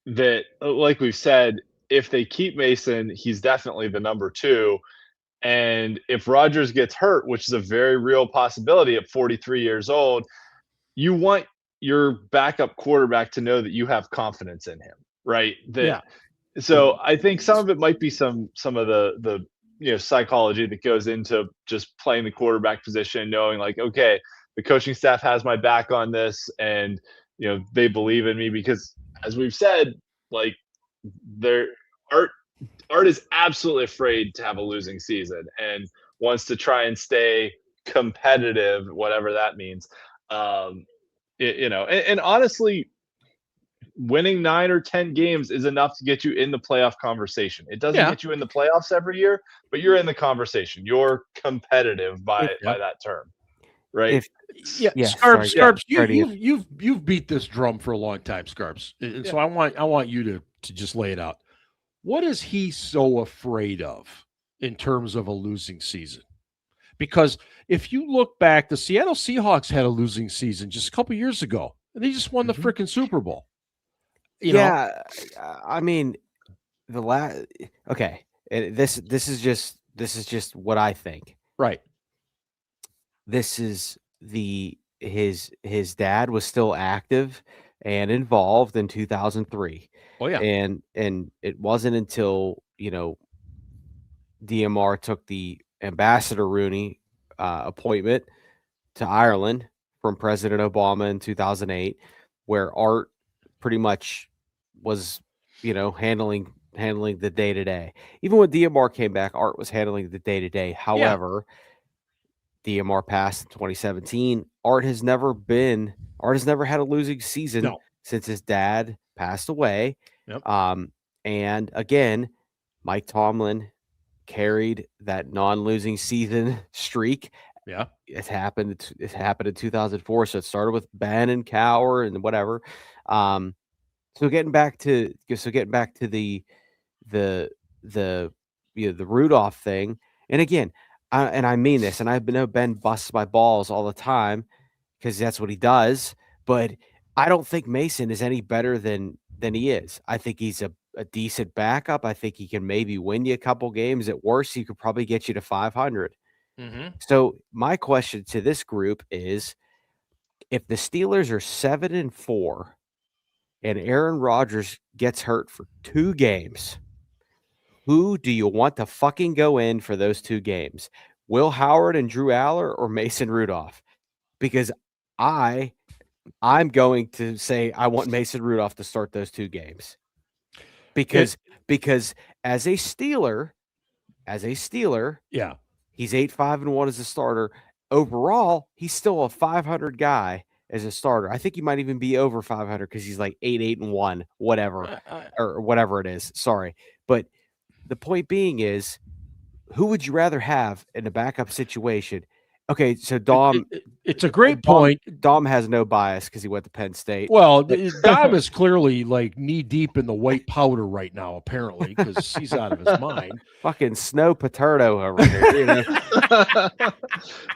that, like we've said, if they keep Mason, he's definitely the number 2. And if Rodgers gets hurt, which is a very real possibility at 43 years old, you want your backup quarterback to know that you have confidence in him, right? So I think some of it might be some of the psychology that goes into just playing the quarterback position, knowing like, okay, the coaching staff has my back on this, and they believe in me, because as we've said, like Art is absolutely afraid to have a losing season and wants to try and stay competitive, whatever that means. And honestly, winning 9 or 10 games is enough to get you in the playoff conversation. It doesn't get you in the playoffs every year, but you're in the conversation. You're competitive by that term, right? Scarps, you've beat this drum for a long time, Scarps, and so I want you to just lay it out. What is he so afraid of in terms of a losing season? Because if you look back, the Seattle Seahawks had a losing season just a couple years ago, and they just won the freaking Super Bowl. I mean, this is just what I think. Right. This is his dad was still active and involved in 2003. Oh yeah. And it wasn't until, DMR took the Ambassador Rooney appointment to Ireland from President Obama in 2008, where Art pretty much was, handling the day-to-day. Even when DMR came back, Art was handling the day-to-day. However, DMR passed in 2017. Art has never had a losing season since his dad passed away. Yep. And again, Mike Tomlin carried that non-losing season streak. Yeah. It happened in 2004. So it started with Ben and Cower and whatever. So getting back to the Rudolph thing. And again, I mean this, and I know Ben busts my balls all the time because that's what he does. But I don't think Mason is any better than he is. I think he's a decent backup. I think he can maybe win you a couple games. At worst, he could probably get you to 500. Mm-hmm. So my question to this group is, if the Steelers are 7-4 and Aaron Rodgers gets hurt for 2 games, who do you want to fucking go in for those 2 games? Will Howard and Drew Aller or Mason Rudolph? Because I'm going to say I want Mason Rudolph to start those 2 games. Because as a Steeler, Yeah. he's 8-5-1 as a starter. Overall, he's still a 500 guy as a starter. I think he might even be over 500 because he's like 8-8-1, whatever, or whatever it is. Sorry. But the point being is, who would you rather have in a backup situation? Okay, so Dom, it's a great point. Dom has no bias because he went to Penn State. Well, Dom is clearly like knee deep in the white powder right now, apparently, because he's out of his mind. Fucking Snow Paterno over here. You know?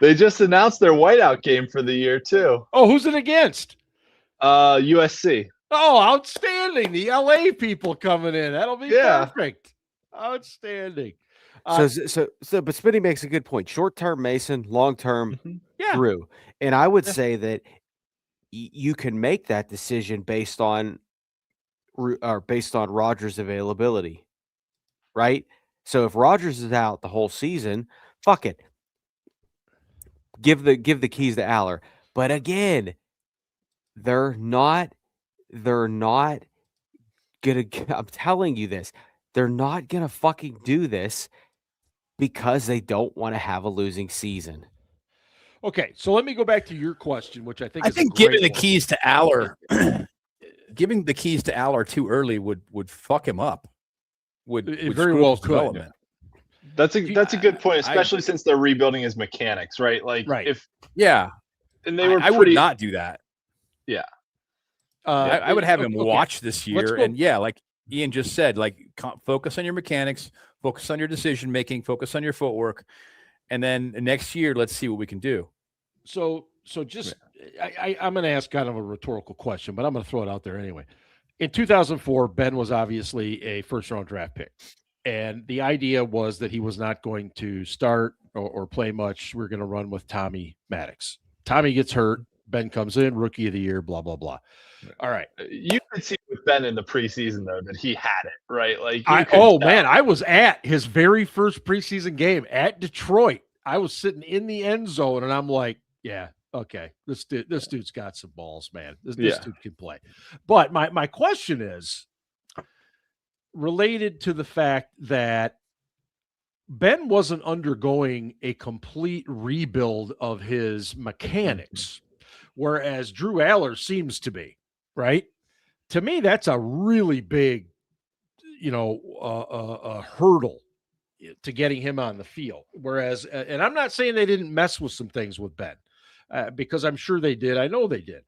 They just announced their whiteout game for the year too. Oh, who's it against? USC. Oh, outstanding! The LA people coming in. That'll be perfect. Outstanding. But Spinny makes a good point. Short-term Mason, long-term Drew. And I would say that you can make that decision based on Rodgers' availability, right? So if Rodgers is out the whole season, fuck it. Give the keys to Aller. But again, they're not gonna, I'm telling you this, they're not gonna fucking do this because they don't want to have a losing season. Okay, so let me go back to your question, which I think giving the keys to Aller, giving the keys to Aller too early would fuck him up. Would very well could. That's a good point, especially since they're rebuilding his mechanics, right? Like and they were I would not do that. Yeah. I would have him watch this year, and like Ian just said, like focus on your mechanics, focus on your decision making, focus on your footwork, and then next year let's see what we can do. So just I'm going to ask kind of a rhetorical question, but I'm going to throw it out there anyway. In 2004, Ben was obviously a first-round draft pick, and the idea was that he was not going to start or play much. We're going to run with Tommy Maddox. Tommy gets hurt. Ben comes in, rookie of the year, blah, blah, blah. All right. You could see with Ben in the preseason, though, that he had it, right? Like, I was at his very first preseason game at Detroit. I was sitting in the end zone, and I'm like, yeah, okay, this dude's got some balls, man. This dude can play. But my question is related to the fact that Ben wasn't undergoing a complete rebuild of his mechanics, whereas Drew Aller seems to be, right? To me, that's a really big, a hurdle to getting him on the field. Whereas, and I'm not saying they didn't mess with some things with Ben, because I'm sure they did. I know they did.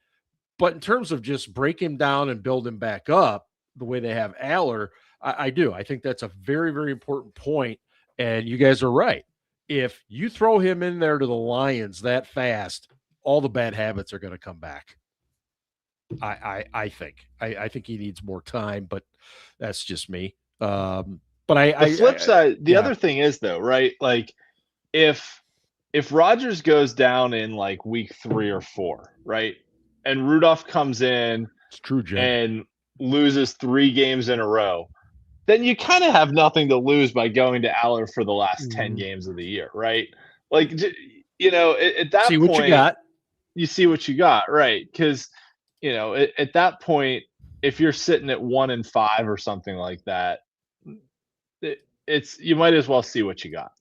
But in terms of just break him down and build him back up the way they have Aller, I do. I think that's a very, very important point. And you guys are right. If you throw him in there to the Lions that fast, all the bad habits are going to come back. I think he needs more time, but that's just me. But the flip side, the other thing is though, right? Like if Rodgers goes down in like week 3 or 4, right? And Rudolph comes in and loses 3 games in a row, then you kind of have nothing to lose by going to Aller for the last 10 games of the year, right? Like, at that point, what you got. You see what you got, right? Because, at that point, if you're sitting at 1-5 or something like that, you might as well see what you got,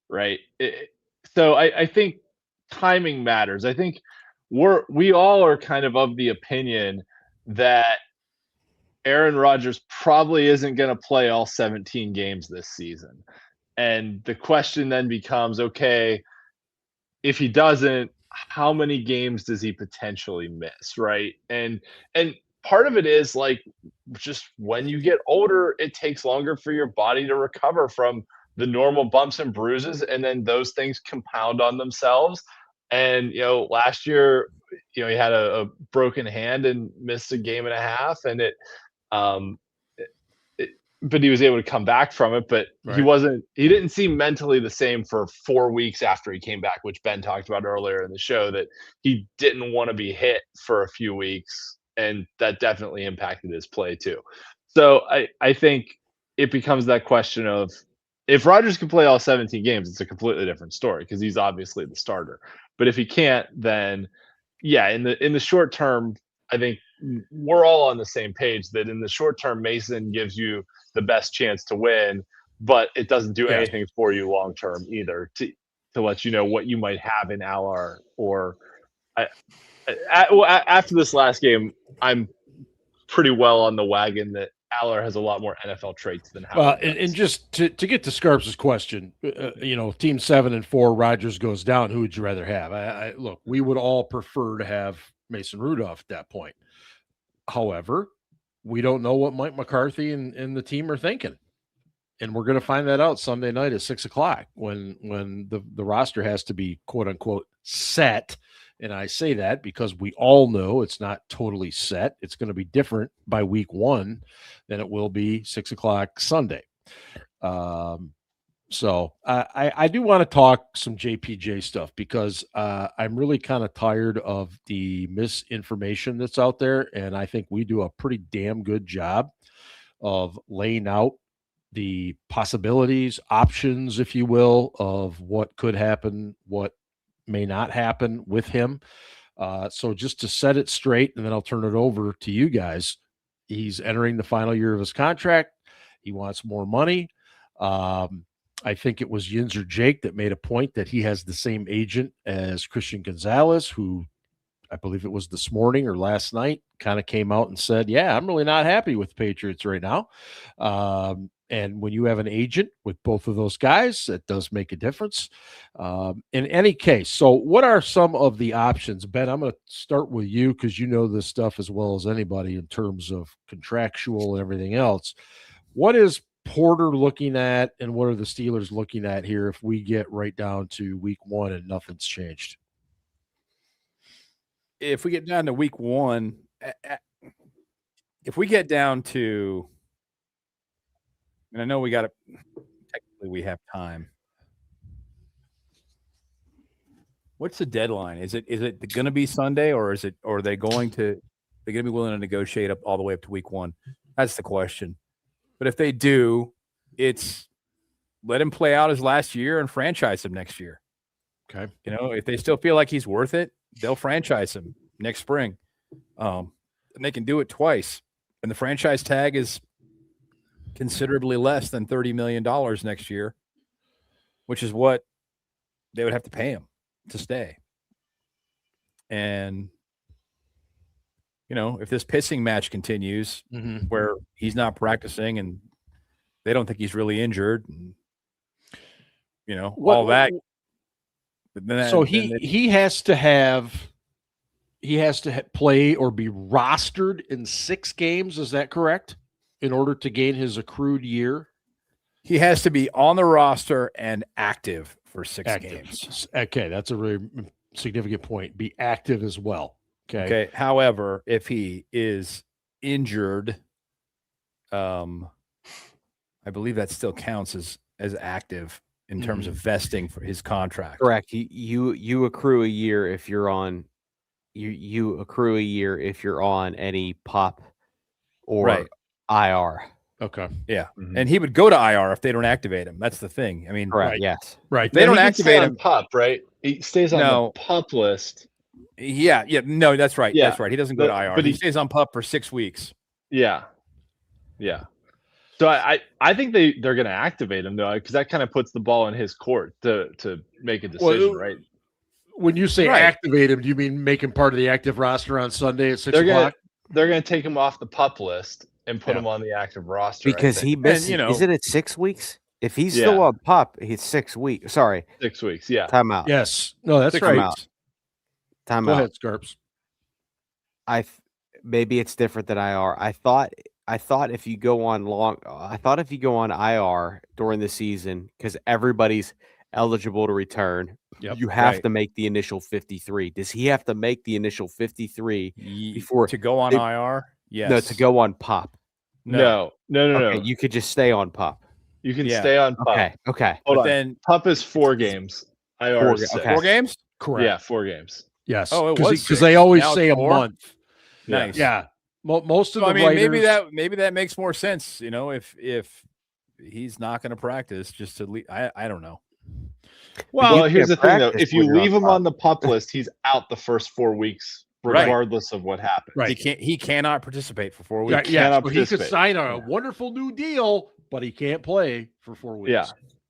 right? So I think timing matters. I think we all are kind of the opinion that Aaron Rodgers probably isn't going to play all 17 games this season. And the question then becomes, okay, if he doesn't, how many games does he potentially miss, right? And part of it is like just when you get older, it takes longer for your body to recover from the normal bumps and bruises, and then those things compound on themselves. And last year, he had a broken hand and missed a game and a half, and but he was able to come back from it. But he didn't seem mentally the same for 4 weeks after he came back, which Ben talked about earlier in the show, that he didn't want to be hit for a few weeks, and that definitely impacted his play too. So I think it becomes that question of, if Rodgers can play all 17 games, it's a completely different story because he's obviously the starter. But if he can't, then yeah, in the short term, I think we're all on the same page that in the short term, Mason gives you the best chance to win, but it doesn't do anything for you long term either to let you know what you might have in Aller. Or after this last game, I'm pretty well on the wagon that Aller has a lot more NFL traits than Howard. And just to get to Scarp's question, team 7-4, Rodgers goes down. Who would you rather have? Look, we would all prefer to have Mason Rudolph at that point. However, we don't know what Mike McCarthy and the team are thinking. And we're going to find that out Sunday night at 6:00 when the roster has to be, quote unquote, set. And I say that because we all know it's not totally set. It's going to be different by week 1 than it will be 6:00 Sunday. So I do want to talk some JPJ stuff because I'm really kind of tired of the misinformation that's out there. And I think we do a pretty damn good job of laying out the possibilities, options, if you will, of what could happen, what may not happen with him. So just to set it straight, and then I'll turn it over to you guys. He's entering the final year of his contract. He wants more money. I think it was Yins or Jake that made a point that he has the same agent as Christian Gonzalez, who I believe it was this morning or last night kind of came out and said, yeah, I'm really not happy with the Patriots right now. And when you have an agent with both of those guys, that does make a difference. In any case, so what are some of the options? Ben, I'm going to start with you because you know this stuff as well as anybody in terms of contractual and everything else. What is Porter looking at, and what are the Steelers looking at here if we get right down to week 1 and nothing's changed? If we get down to week 1, if we get down to, and I know we got to, technically we have time. What's the deadline? Is it going to be Sunday, or are they going to be willing to negotiate up all the way up to week 1? That's the question. But if they do, it's let him play out his last year and franchise him next year. Okay. If they still feel like he's worth it, they'll franchise him next spring. And they can do it twice. And the franchise tag is considerably less than $30 million next year, which is what they would have to pay him to stay. And, if this pissing match continues where he's not practicing and they don't think he's really injured, and, all that. So he has to play or be rostered in 6 games. Is that correct? In order to gain his accrued year? He has to be on the roster and active for 6 games. Okay, that's a really significant point. Be active as well. Okay. However, if he is injured, I believe that still counts as active in terms of vesting for his contract. Correct. You accrue a year if you're on. You accrue a year if you're on any PUP or IR. Okay. Yeah. And he would go to IR if they don't activate him. That's the thing. I mean, correct. Yes. Right. They don't activate him. PUP, right? He stays on the PUP list. Yeah. No, that's right. Yeah. That's right. He doesn't go to IR, but he stays on PUP for 6 weeks. Yeah. Yeah. So I think they're going to activate him though, because that kind of puts the ball in his court to make a decision, right? When you say Right. activate him, do you mean make him part of the active roster on Sunday at 6 They're o'clock? gonna take him off the PUP list and put Yeah. him on the active roster. I Because think. he missed. you know- Isn't it 6 weeks? If he's Yeah. still on pup, he's 6 weeks. Sorry, 6 weeks. Yeah. timeout. Yes. No, that's 6 right. weeks. Timeout. Go ahead, Scarps. Maybe it's different than IR. I thought if you go on IR during the season, because everybody's eligible to return, Yep. you have Right. to make the initial 53. Does he have to make the initial 53 Ye- before to go on they- IR? Yes. No, to go on PUP. No. Okay, you could just stay on PUP. You can Yeah. stay on PUP. Okay. Hold But on. then PUP is 4 games. IR is 6. Okay. 4 games? Correct. Yeah, 4 games. Yes. Oh, it was because 6. they always Now say it's a 4? month. Nice. Yeah. Most of So, the I mean, writers, maybe that makes more sense. You know, if he's not going to practice, just to leave. I don't know. Well, here's the can't thing though. practice If you when you're on leave him PUP. on the PUP list, he's out the first 4 weeks, Right. regardless of what happens. Right. He cannot participate for 4 yeah, weeks. yeah, cannot so he could participate. sign a wonderful new deal, but he can't play for 4 weeks. Yeah.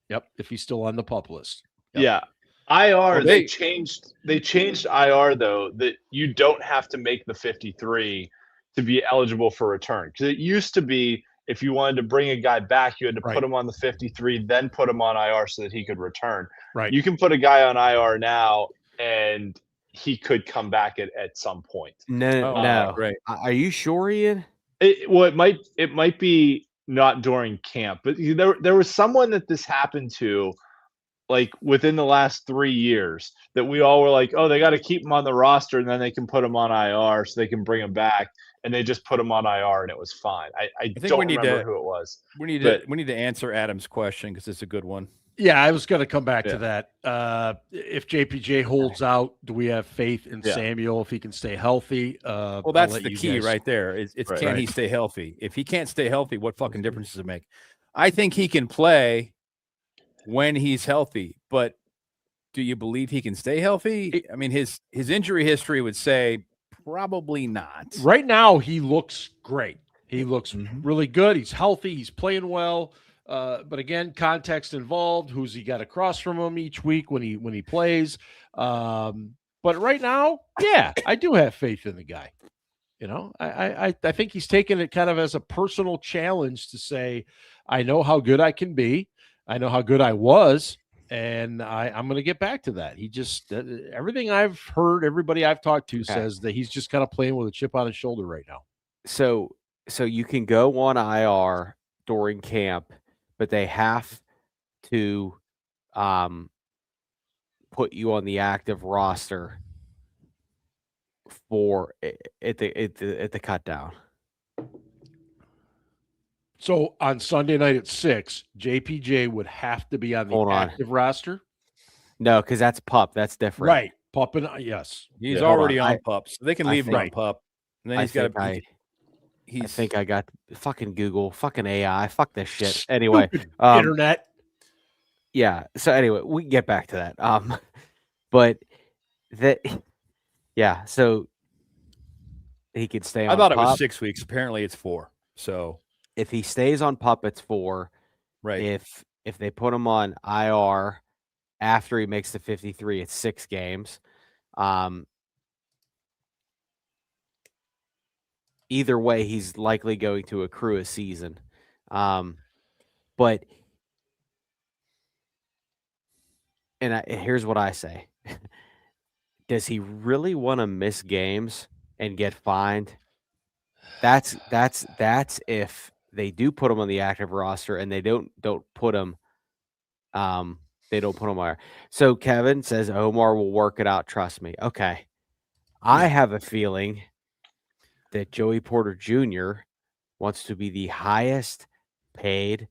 Yep. If he's still on the PUP list. Yeah. IR, Well, they changed IR though, that you don't have to make the 53 to be eligible for return. Because it used to be if you wanted to bring a guy back, you had to Right. put him on the 53, then put him on IR so that he could return. Right. You can put a guy on IR now and he could come back at some point. No, Oh, no. Right. Are you sure, Ian? It might be not during camp, but there was someone that this happened to, like within the last 3 years, that we all were like, oh, they got to keep him on the roster and then they can put him on IR so they can bring him back, and they just put him on IR and it was fine. I think don't we need remember to- who it was. We need But- to answer Adam's question because it's a good one. Yeah, I was going to come back Yeah. to that. If JPJ holds out, do we have faith in Yeah. Samuel if he can stay healthy? Well, that's the key right there. It's Right. can he stay healthy? If he can't stay healthy, what fucking difference does it make? I think he can play when he's healthy, but do you believe he can stay healthy? I mean, his injury history would say probably not. Right now, he looks great. He looks Mhm. really good. He's healthy. He's playing well. But again, context involved. Who's he got across from him each week when he plays? But right now, yeah, I do have faith in the guy. You know, I think he's taking it kind of as a personal challenge to say, I know how good I can be. I know how good I was, and I'm going to get back to that. He just everything I've heard, everybody I've talked to says that he's just kind of playing with a chip on his shoulder right now. So you can go on IR during camp, but they have to put you on the active roster for at the cut down. So on Sunday night at 6, JPJ would have to be on the Hold on. active roster. No, because that's pup. That's different. Right. Popping, yes. He's Yeah, hold already on. on pups. So they can I leave him on think- pup. And then I he's got think to. I He's think I got fucking Google, fucking AI, fuck this shit. Anyway, Internet. yeah. So anyway, we can get back to that. But that, yeah. So he could stay on. I thought it was pup. 6 weeks. Apparently, it's 4. So If he stays on pup, it's 4. right. If they put him on IR after he makes the 53, it's 6 games. Either way, he's likely going to accrue a season. But here's what I say. Does he really want to miss games and get fined? That's if they do put him on the active roster and they don't put him on. So Kevin says Omar will work it out, trust me. Okay. I have a feeling that Joey Porter Jr. wants to be the highest paid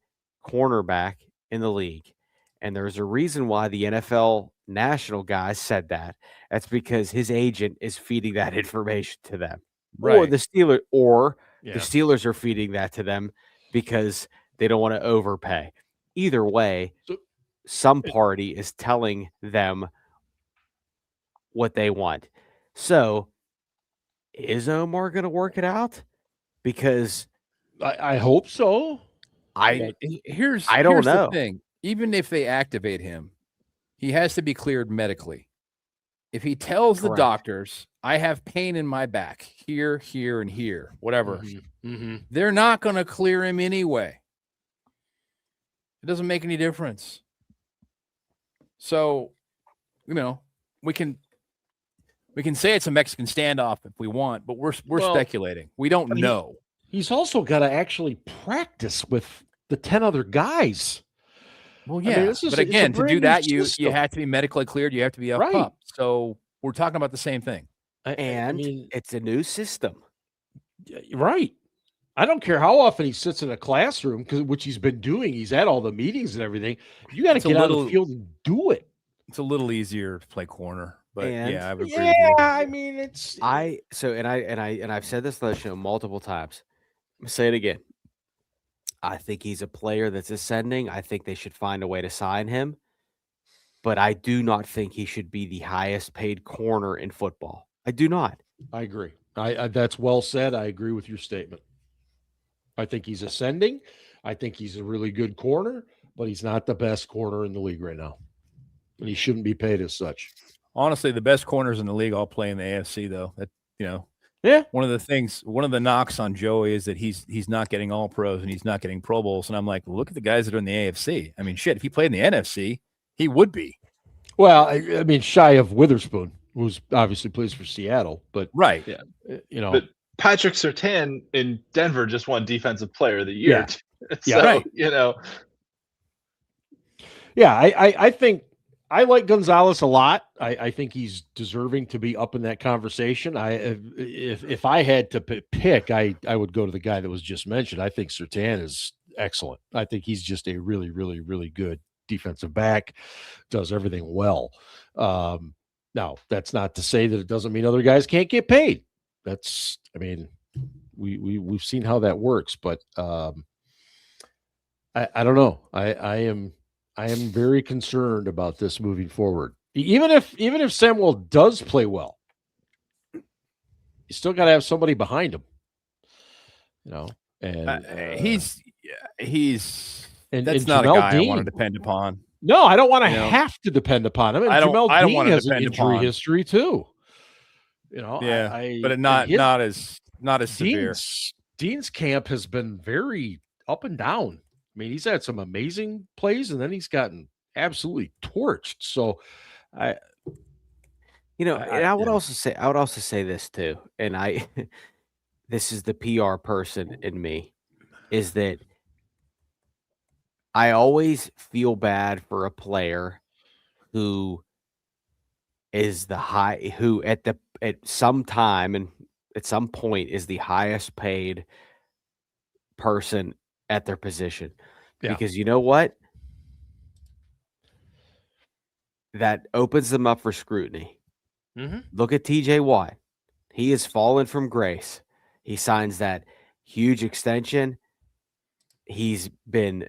cornerback in the league. And there's a reason why the NFL national guys said that. That's because his agent is feeding that information to them. Or Right. the Steelers Yeah. the Steelers are feeding that to them because they don't want to overpay. Either way, So- some party is telling them what they want. So is Omar going to work it out? Because I hope so. I Here's don't know. the thing. Even if they activate him, he has to be cleared medically. If he tells the Correct. doctors, I have pain in my back, here, here, and here, whatever, Mm-hmm. they're not going to clear him anyway. It doesn't make any difference. So, we can say it's a Mexican standoff if we want, but we're speculating. We don't know. He's also got to actually practice with the 10 other guys. Well, yeah, but again, to do that, you have to be medically cleared. You have to be up up. So we're talking about the same thing. And it's a new system. Right. I don't care how often he sits in a classroom, which he's been doing. He's at all the meetings and everything. You got to get out of the field and do it. It's a little easier to play corner, but I would agree with you. Yeah, I mean, I've said this on the show multiple times. I'm gonna say it again. I think he's a player that's ascending. I think they should find a way to sign him. But I do not think he should be the highest paid corner in football. I do not. I agree. I that's well said. I agree with your statement. I think he's ascending. I think he's a really good corner, but he's not the best corner in the league right now. And he shouldn't be paid as such. Honestly, the best corners in the league all play in the AFC, though. Yeah. One of the knocks on Joey is that he's not getting all pros and he's not getting Pro Bowls. And I'm like, look at the guys that are in the AFC. I mean, shit, if he played in the NFC, he would be. Well, I mean, shy of Witherspoon, who's obviously plays for Seattle, but right. Yeah. But Patrick Surtain in Denver just won Defensive Player of the Year. Yeah. So, Right. Yeah, I think I like Gonzalez a lot. I think he's deserving to be up in that conversation. If I had to pick, I would go to the guy that was just mentioned. I think Surtain is excellent. I think he's just a really, really, really good defensive back, does everything well. Now, that's not to say that it doesn't mean other guys can't get paid. We've seen how that works, but I don't know. I am very concerned about this moving forward. Even if Samuel does play well, you still got to have somebody behind him. And he's and that's and not Jamel a guy Dean. I want to depend upon. No, I don't want to have to depend upon him. And I don't Jamel want Dean to has an depend injury upon. history too. But not as severe. Dean's camp has been very up and down. I mean, he's had some amazing plays, and then he's gotten absolutely torched. So, I would also say this too, and this is the PR person in me, is that I always feel bad for a player who is at some time and at some point is the highest paid person at their position. Yeah. Because you know what? That opens them up for scrutiny. Mm-hmm. Look at TJ Watt. He has fallen from grace. He signs that huge extension. He's been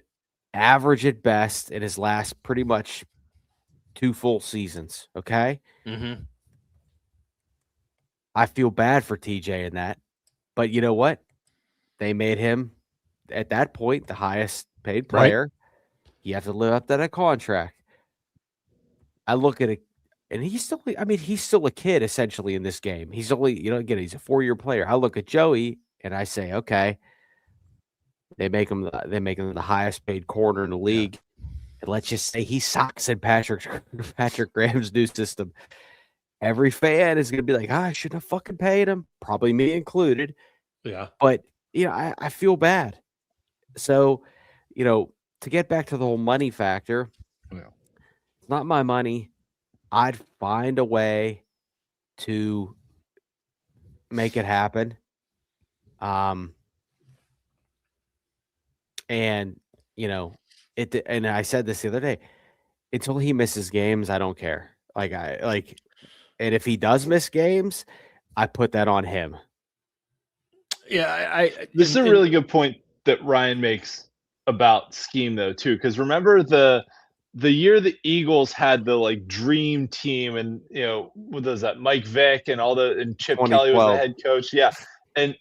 average at best in his last pretty much 2 full seasons. Okay. Mm-hmm. I feel bad for TJ in that, but you know what? They made him at that point the highest paid player. Right. You have to live up to that contract. I look at it, and he's still a kid essentially in this game. He's only, again, he's a 4-year player. I look at Joey and I say, okay, they make him the highest paid corner in the league. Yeah. And let's just say he sucks in Patrick Graham's new system. Every fan is going to be like, I shouldn't have fucking paid him. Probably me included. Yeah. But, I feel bad. So, to get back to the whole money factor, it's not my money. I'd find a way to make it happen. And I said this the other day, until he misses games, I don't care. And if he does miss games, I put that on him. Yeah, this is a really good point that Ryan makes about scheme, though, too. Because remember the year the Eagles had the dream team, and what was that? Mike Vick and Chip Kelly was the head coach. Yeah, and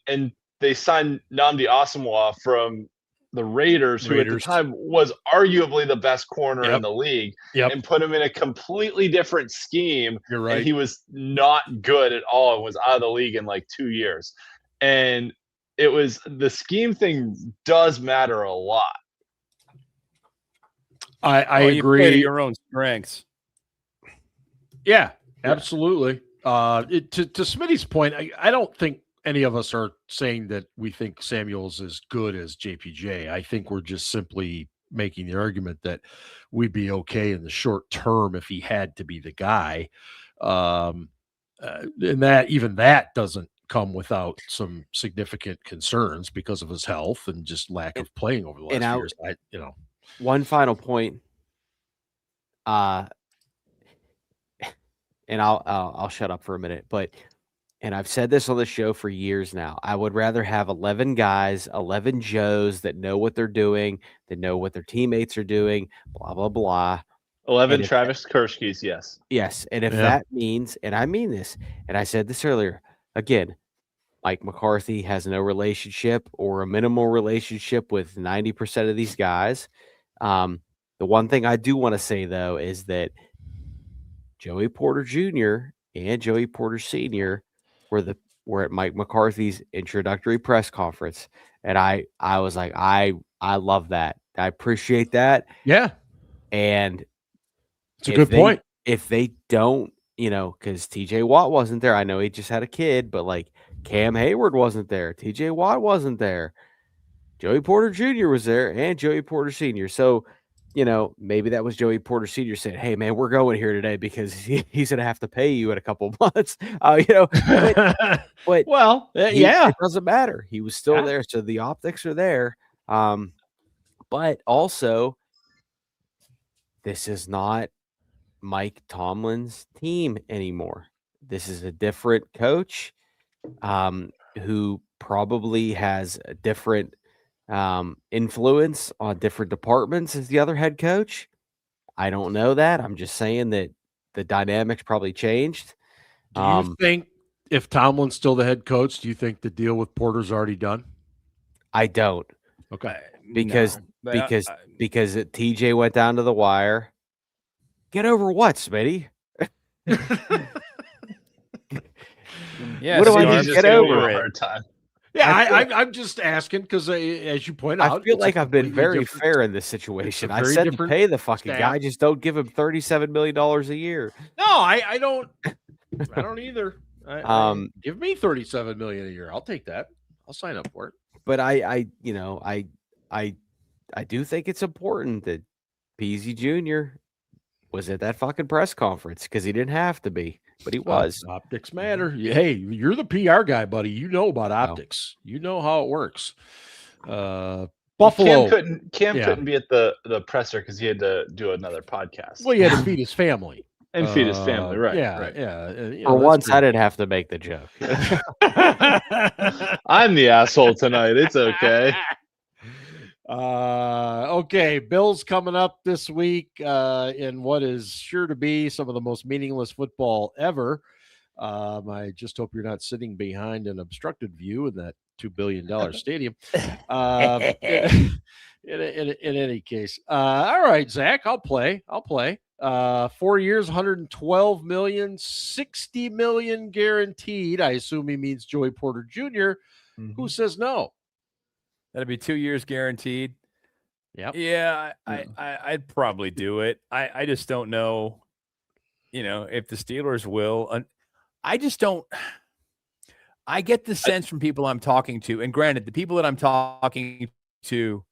they signed Nnamdi Asomugha from the Raiders, who at the time was arguably the best corner in the league, and put him in a completely different scheme. You're right. And he was not good at all and was out of the league in like 2 years. And it was the scheme thing does matter a lot. I agree. You play to your own strengths. Yeah, absolutely. To Smitty's point, I don't think any of us are saying that we think Samuel's as good as JPJ. I think we're just simply making the argument that we'd be okay in the short term if he had to be the guy. And that doesn't come without some significant concerns because of his health and just lack of playing over the last years. One final point. And I'll shut up for a minute, and I've said this on the show for years now. I would rather have 11 guys, 11 Joes that know what they're doing, that know what their teammates are doing, blah, blah, blah. 11 Travis Kerskis, yes. Yes, and if that means, and I mean this, and I said this earlier, again, Mike McCarthy has no relationship or a minimal relationship with 90% of these guys. The one thing I do want to say, though, is that Joey Porter Jr. and Joey Porter Sr. were at Mike McCarthy's introductory press conference. And I was like, I love that. I appreciate that. Yeah. And it's a good point. If they don't, because TJ Watt wasn't there. I know he just had a kid, but like Cam Hayward wasn't there. TJ Watt wasn't there. Joey Porter Jr. was there and Joey Porter Sr. So, maybe that was Joey Porter Sr. saying, "Hey, man, we're going here today because he's going to have to pay you in a couple of months." But it doesn't matter. He was still there, so the optics are there. But also, this is not Mike Tomlin's team anymore. This is a different coach who probably has a different influence on different departments as the other head coach. I don't know that. I'm just saying that the dynamics probably changed. Do you think if Tomlin's still the head coach, do you think the deal with Porter's already done? I don't. Okay. Because TJ went down to the wire. Get over what, Smitty? Yeah, what do I need to get over it? Hard time. Yeah, I'm just asking because, as you point out, I feel like I've been very fair in this situation. I said to pay the fucking guy, just don't give him $37 million a year. No, I don't. I don't either. Give me $37 million a year. I'll take that. I'll sign up for it. But I do think it's important that Peasy Jr. was at that fucking press conference because he didn't have to be. But he was. Optics matter. Hey, you're the PR guy, buddy. You know about optics. You know how it works. Buffalo. Cam couldn't be at the presser because he had to do another podcast. Well, he had to feed his family. And feed his family, right? Yeah, right. Yeah. For once, I didn't have to make the joke. I'm the asshole tonight. It's okay. Okay, Bills coming up this week in what is sure to be some of the most meaningless football ever. I just hope you're not sitting behind an obstructed view in that $2 billion stadium. In any case, all right, Zach, I'll play. 4 years, 112 million, 60 million guaranteed. I assume he means Joey Porter Jr. Who says no? That'd be 2 years guaranteed. Yep. Yeah, I'd probably do it. I just don't know, if the Steelers will. I just don't. I get the sense from people I'm talking to, and granted, the people that I'm talking to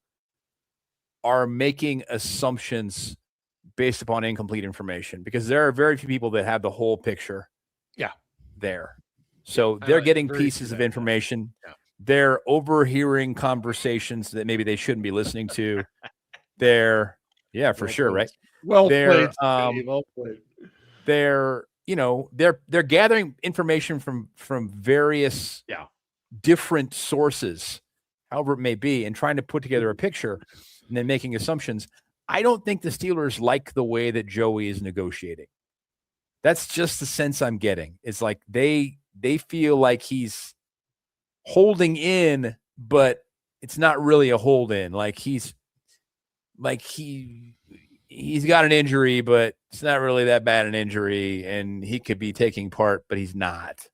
are making assumptions based upon incomplete information because there are very few people that have the whole picture. Yeah. There. So they're getting pieces of information. Yeah. They're overhearing conversations that maybe they shouldn't be listening to. They're, for sure, right? Well played. Well played. They're gathering information from various different sources, however it may be, and trying to put together a picture and then making assumptions. I don't think the Steelers like the way that Joey is negotiating. That's just the sense I'm getting. It's like they feel like he's holding in, but it's not really a hold in. Like he's got an injury, but it's not really that bad an injury, and he could be taking part, but he's not.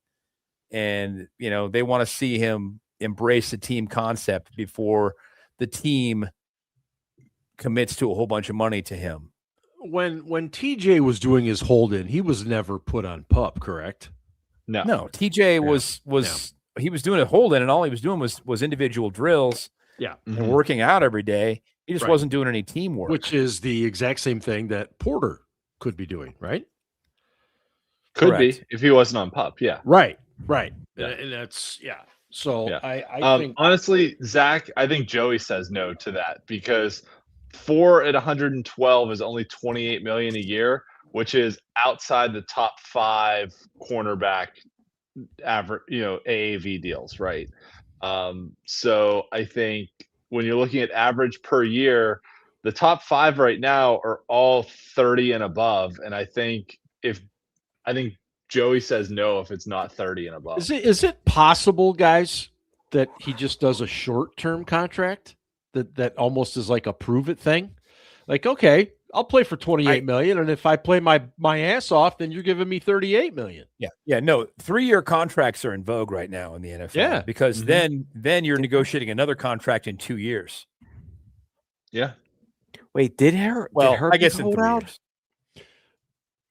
And, they want to see him embrace the team concept before the team commits to a whole bunch of money to him. When TJ was doing his hold in, he was never put on PUP, correct? No, TJ was he was doing a hold in, and all he was doing was individual drills. Yeah. And working out every day. He just wasn't doing any teamwork. Which is the exact same thing that Porter could be doing, right? Could be if he wasn't on PUP, yeah. Right. Yeah. And that's So yeah. I think honestly, Zach, I think Joey says no to that because 4 at 112 is only $28 million a year, which is outside the top 5 cornerback average, AAV deals, right? So I think when you're looking at average per year, the top 5 right now are all 30 and above. And I think Joey says no if it's not 30 and above. Is it possible, guys, that he just does a short-term contract that almost is like a prove it thing? Like, okay, I'll play for $28 million, and if I play my ass off, then you're giving me $38 million. Yeah. No, 3-year contracts are in vogue right now in the NFL. Yeah, because then you're negotiating another contract in 2 years. Yeah. Wait, did Herbig I guess in hold 3 out? years.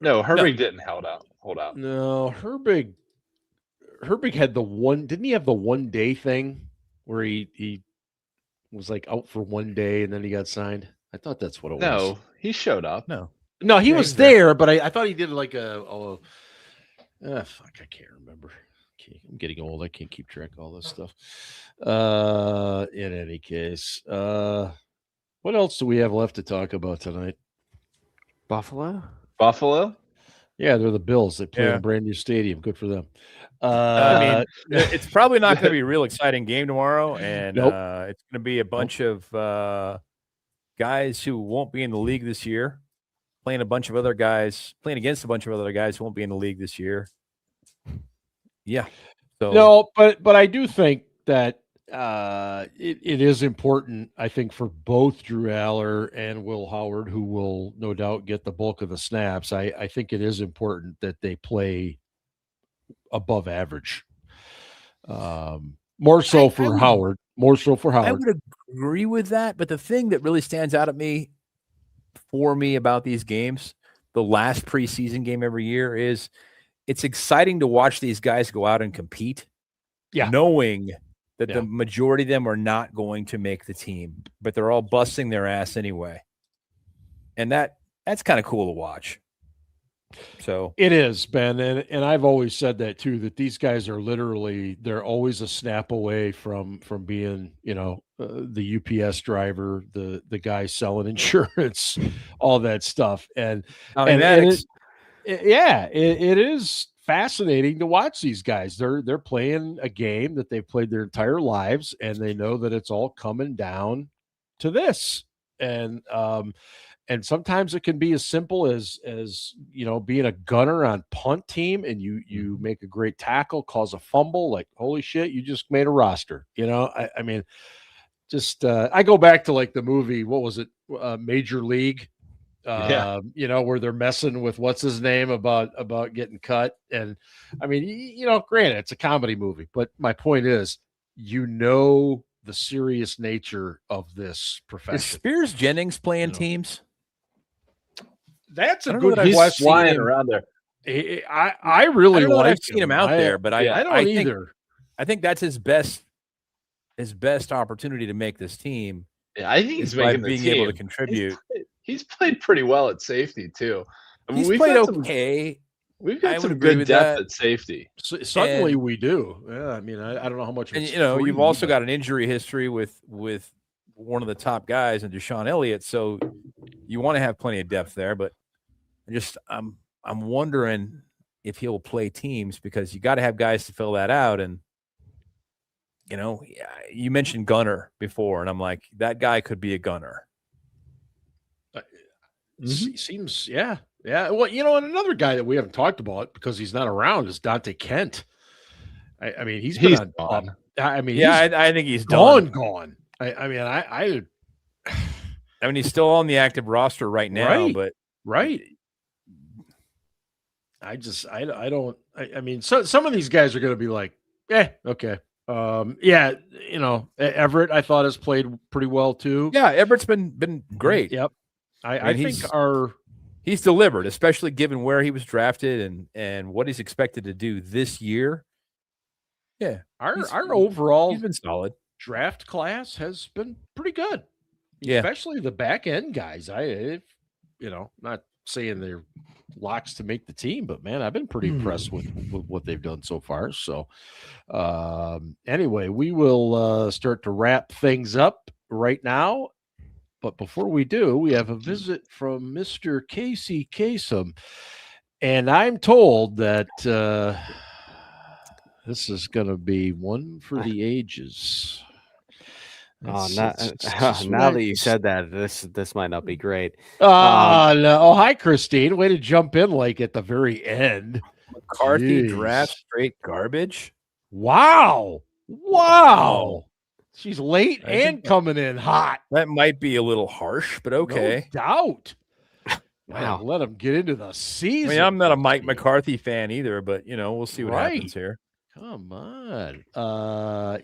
No, Herbig didn't hold out. No, Herbig had the one. Didn't he have the 1 day thing where he was like out for 1 day and then he got signed? I thought that's what it was. No, he showed up. No, he was there, but I thought he did like fuck, I can't remember. I'm getting old. I can't keep track of all this stuff. In any case, what else do we have left to talk about tonight? Buffalo? Yeah, they're the Bills. They play in a brand new stadium. Good for them. it's probably not going to be a real exciting game tomorrow, and Nope. It's going to be a bunch of guys who won't be in the league this year, playing against a bunch of other guys who won't be in the league this year. Yeah. So No, but I do think that it is important, I think, for both Drew Aller and Will Howard, who will no doubt get the bulk of the snaps. I think it is important that they play above average. More so for Howard. I would agree with that, but the thing that really stands out for me about these games, the last preseason game every year, is it's exciting to watch these guys go out and compete, knowing that the majority of them are not going to make the team, but they're all busting their ass anyway. And that's kind of cool to watch. So it is, Ben, and I've always said that too, that these guys are they're always a snap away from being, the UPS driver, the guy selling insurance, all that stuff. And it is fascinating to watch these guys. They're playing a game that they've played their entire lives, and they know that it's all coming down to this. And sometimes it can be as simple as being a gunner on punt team, and you make a great tackle, cause a fumble, like holy shit, you just made a roster. I mean, just I go back to like the movie, what was it, Major League? Where they're messing with what's his name about getting cut. And I mean, granted, it's a comedy movie, but my point is, the serious nature of this profession. Is Spears Jennings playing teams? That's a good question. He's flying around there. I really like I've seen him out there, but I don't either. I think that's his best opportunity to make this team. Yeah, I think he's making the being team. able to contribute. He's played pretty well at safety too. I mean, He's played okay. We've got some good depth at safety. Suddenly we do. Yeah, I mean, I don't know how much. And you've also got an injury history with one of the top guys in Deshaun Elliott, so you want to have plenty of depth there. But I'm wondering if he'll play teams, because you got to have guys to fill that out. And you mentioned gunner before, and I'm like, that guy could be a gunner. Seems, yeah. Well, and another guy that we haven't talked about because he's not around is Dante Kent. I mean, he's gone. I mean, I think he's gone. I mean, I mean, he's still on the active roster right now, Right. but right. I don't. I mean, so some of these guys are going to be like, okay. Yeah, Everett, I thought has played pretty well too. yeah, Everett's been great. Yep. I mean, think he's delivered, especially given where he was drafted and what he's expected to do this year. Yeah, our overall he's been solid. Draft class has been pretty good. Yeah. Especially the back end guys. Not saying they're locks to make the team, but man, I've been pretty impressed with what they've done so far. So anyway, we will start to wrap things up right now. But before we do, we have a visit from Mr. Casey Kasem. And I'm told that this is going to be one for the ages. Now that you said that, this might not be great. No. Oh, hi, Christine. Way to jump in like at the very end. McCarthy Jeez. draft straight garbage. Wow. Oh. She's late I and think coming in hot. That might be a little harsh, but okay. No doubt. Wow. Let them get into the season. I mean, I'm not a Mike McCarthy fan either, but we'll see what happens here. Come on.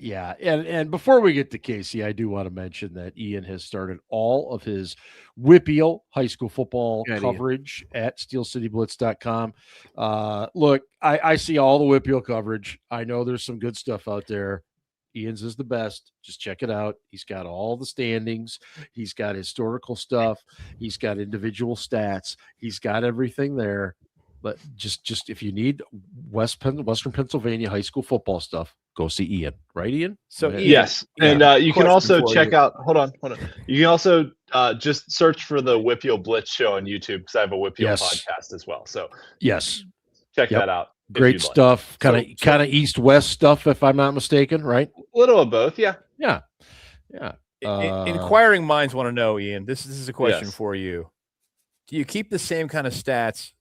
Yeah. And before we get to Casey, I do want to mention that Ian has started all of his Whippeal high school football coverage at steelcityblitz.com. Look, I see all the Whippeal coverage. I know there's some good stuff out there. Ian's is the best. Just check it out. He's got all the standings. He's got historical stuff. He's got individual stats. He's got everything there. But just if you need Western Pennsylvania high school football stuff, go see Ian. Right, Ian? So Ian, yes, and you can also check out. Hold on. You can also just search for the Whippeal Blitz show on YouTube because I have a Whippeal podcast as well. So yes, check that out. Great stuff. Kind of east-west stuff, if I'm not mistaken. Right? A little of both. Yeah. Inquiring minds want to know, Ian. This is a question Yes. for you. Do you keep the same kind of stats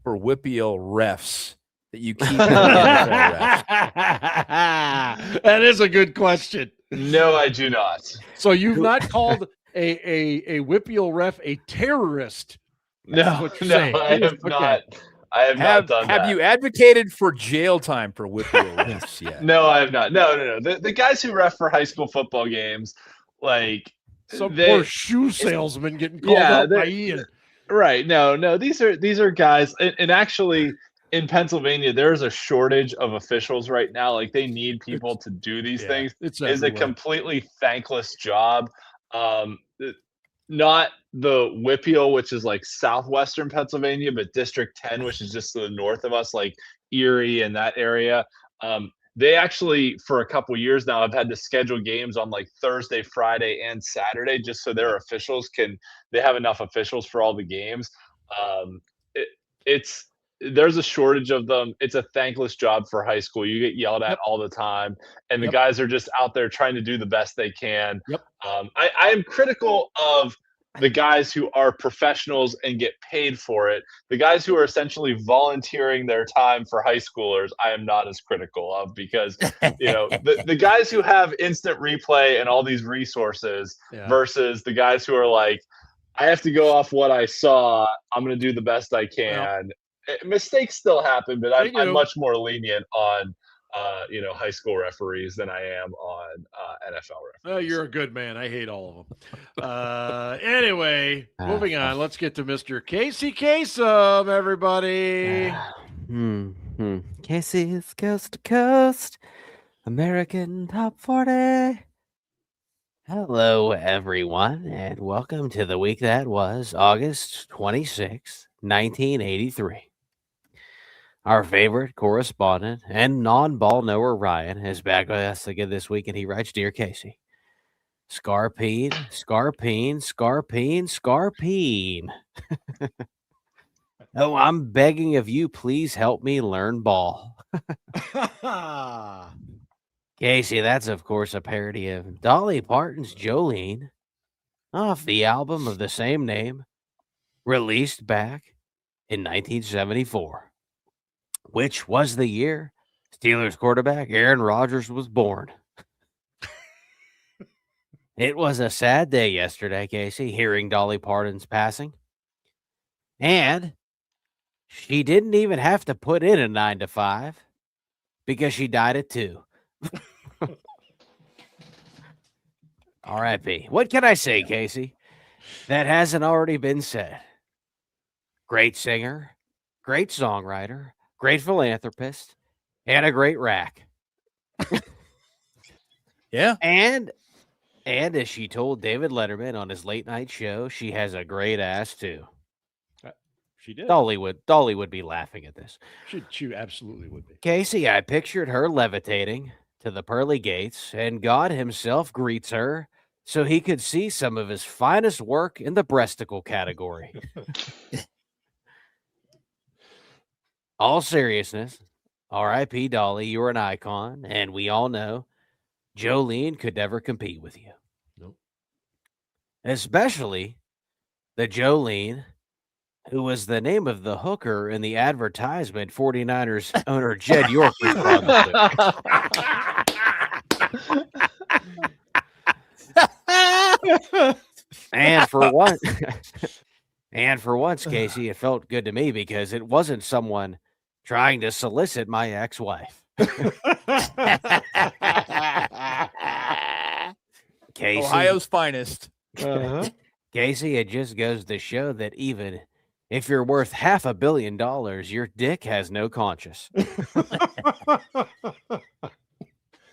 for Whippeal refs that you keep in the NFL refs? That is a good question. No, I do not. So you've not called a Whippeal ref a terrorist? That's what you're saying. I have not. I have not done that. Have you advocated for jail time for Whippeal refs yet? No, I have not. No. The guys who ref for high school football games, like some poor shoe salesman getting called out by Ian. Right. No. These are guys, and actually in Pennsylvania, there's a shortage of officials right now. Like they need people to do these things. It's a completely thankless job. Not the Whippeal, which is like southwestern Pennsylvania, but District 10, which is just to the north of us, like Erie and that area. They actually, for a couple years now, have had to schedule games on like Thursday, Friday, and Saturday, just so their officials they have enough officials for all the games. There's a shortage of them. It's a thankless job for high school. You get yelled at all the time, and the guys are just out there trying to do the best they can. I am critical of the guys who are professionals and get paid for it. The guys who are essentially volunteering their time for high schoolers, I am not as critical of, because the guys who have instant replay and all these resources versus the guys who are like, I have to go off what I saw. I'm going to do the best I can. Mistakes still happen, but I'm much more lenient on high school referees than I am on NFL referees. Oh, you're a good man. I hate all of them. Anyway, moving on. Let's get to Mr. Casey Kasem, everybody. Casey's Coast to Coast, American Top 40. Hello, everyone, and welcome to the week that was August 26, 1983. Our favorite correspondent and non-ball knower Ryan is back with us again this week, and he writes, Dear Casey, Scarpine. Oh, I'm begging of you, please help me learn ball. Casey, that's of course a parody of Dolly Parton's Jolene off the album of the same name, released back in 1974. Which was the year Steelers quarterback Aaron Rodgers was born. It was a sad day yesterday, Casey, hearing Dolly Parton's passing. And she didn't even have to put in a 9 to 5 because she died at 2. R.I.P. What can I say, Casey? That hasn't already been said. Great singer, great songwriter, great philanthropist, and a great rack. Yeah. And as she told David Letterman on his late night show, she has a great ass too. She did. Dolly would be laughing at this. She absolutely would be. Casey, I pictured her levitating to the pearly gates, and God himself greets her so he could see some of his finest work in the breasticle category. All seriousness, R.I.P. Dolly, you're an icon, and we all know Jolene could never compete with you. Nope. Especially The Jolene, who was the name of the hooker in the advertisement 49ers owner Jed York responded to. And for once, Casey, it felt good to me because it wasn't someone trying to solicit my ex-wife. Casey, Ohio's finest. Casey, it just goes to show that even if you're worth $500 million, your dick has no conscience.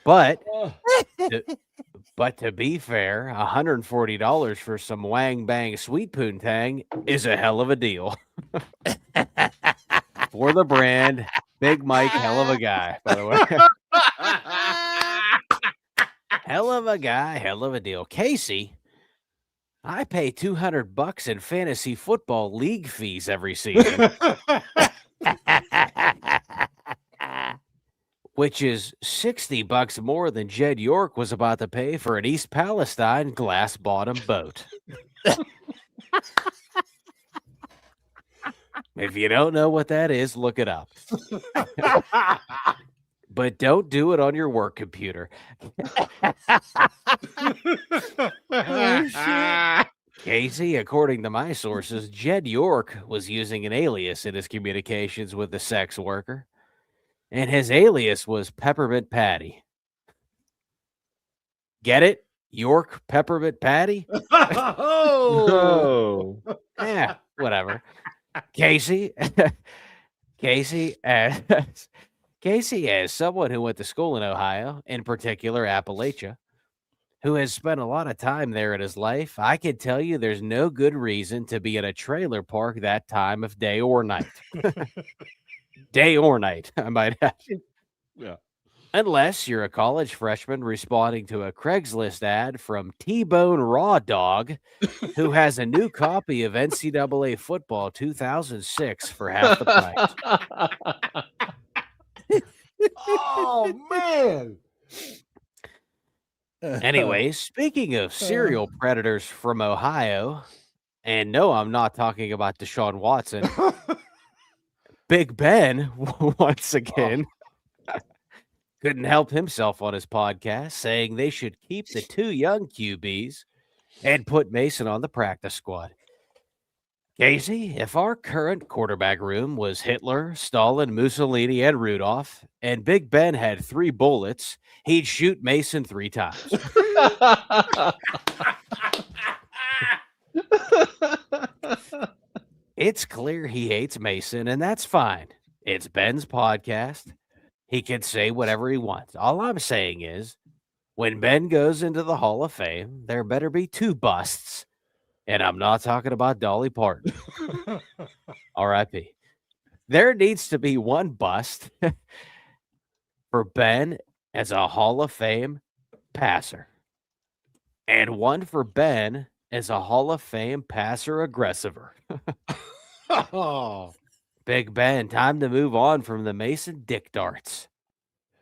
But to be fair, $140 for some wang bang sweet poontang is a hell of a deal. For the brand, Big Mike, hell of a guy, by the way. Hell of a guy, hell of a deal. Casey, I pay $200 in fantasy football league fees every season. Which is $60 more than Jed York was about to pay for an East Palestine glass bottom boat. If you don't know what that is, look it up. But don't do it on your work computer. Casey, according to my sources, Jed York was using an alias in his communications with the sex worker. And his alias was Peppermint Patty. Get it? York Peppermint Patty? Oh. Yeah, whatever. Casey, as someone who went to school in Ohio, in particular Appalachia, who has spent a lot of time there in his life, I can tell you there's no good reason to be in a trailer park that time of day or night. Day or night, I might add. Yeah. Unless you're a college freshman responding to a Craigslist ad from T-Bone Raw Dog, who has a new copy of NCAA Football 2006 for half the price. Oh, man. Anyway, speaking of serial predators from Ohio, and no, I'm not talking about Deshaun Watson, Big Ben, once again, couldn't help himself on his podcast, saying they should keep the two young QBs and put Mason on the practice squad. Casey, if our current quarterback room was Hitler, Stalin, Mussolini, and Rudolph, and Big Ben had 3 bullets, he'd shoot Mason 3 times. It's clear he hates Mason, and that's fine. It's Ben's podcast. He can say whatever he wants. All I'm saying is, when Ben goes into the Hall of Fame, there better be 2 busts. And I'm not talking about Dolly Parton. R.I.P. There needs to be 1 bust for Ben as a Hall of Fame passer. And 1 for Ben as a Hall of Fame passer aggressiver. Oh. Big Ben, time to move on from the Mason dick darts.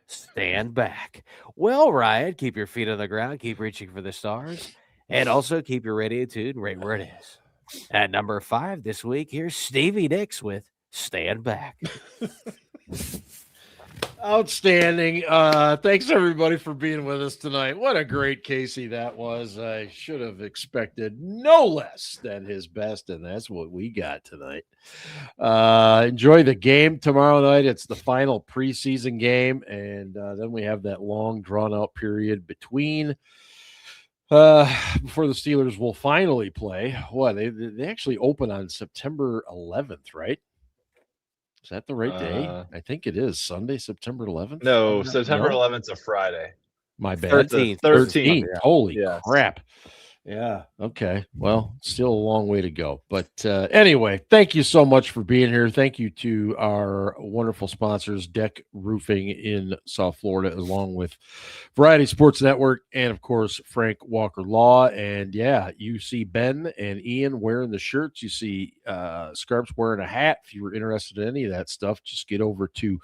Stand back. Well, Ryan, keep your feet on the ground. Keep reaching for the stars. And also keep your radio tuned right where it is. At number 5 this week, here's Stevie Nicks with Stand Back. Outstanding. Thanks everybody for being with us tonight. What a great Casey that was. I should have expected no less than his best, and that's what we got tonight. Enjoy the game tomorrow night. It's the final preseason game, and then we have that long drawn-out period between before the Steelers will finally play. What, they actually open on September 11th, right? Is that the right day? I think it is Sunday, September 11th. No, September 11th is a Friday. My bad. 13th. 13th. Holy Yes. crap. Yeah. Okay. Well, still a long way to go. But anyway, thank you so much for being here. Thank you to our wonderful sponsors, DEK Roofing in South Florida, along with Variety Sports Network, and, of course, Frank Walker Law. And, yeah, you see Ben and Ian wearing the shirts. You see Scarps wearing a hat. If you were interested in any of that stuff, just get over to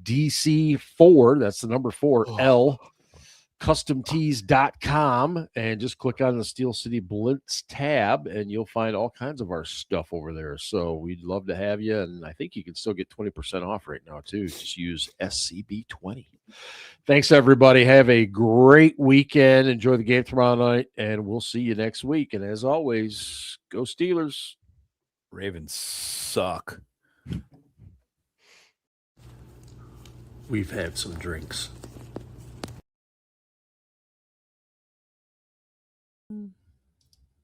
DC4. That's the number 4L. customtees.com and just click on the Steel City Blitz tab and you'll find all kinds of our stuff over there. So we'd love to have you. And I think you can still get 20% off right now too. Just use SCB20. Thanks everybody. Have a great weekend. Enjoy the game tomorrow night and we'll see you next week. And as always, go Steelers. Ravens suck. We've had some drinks.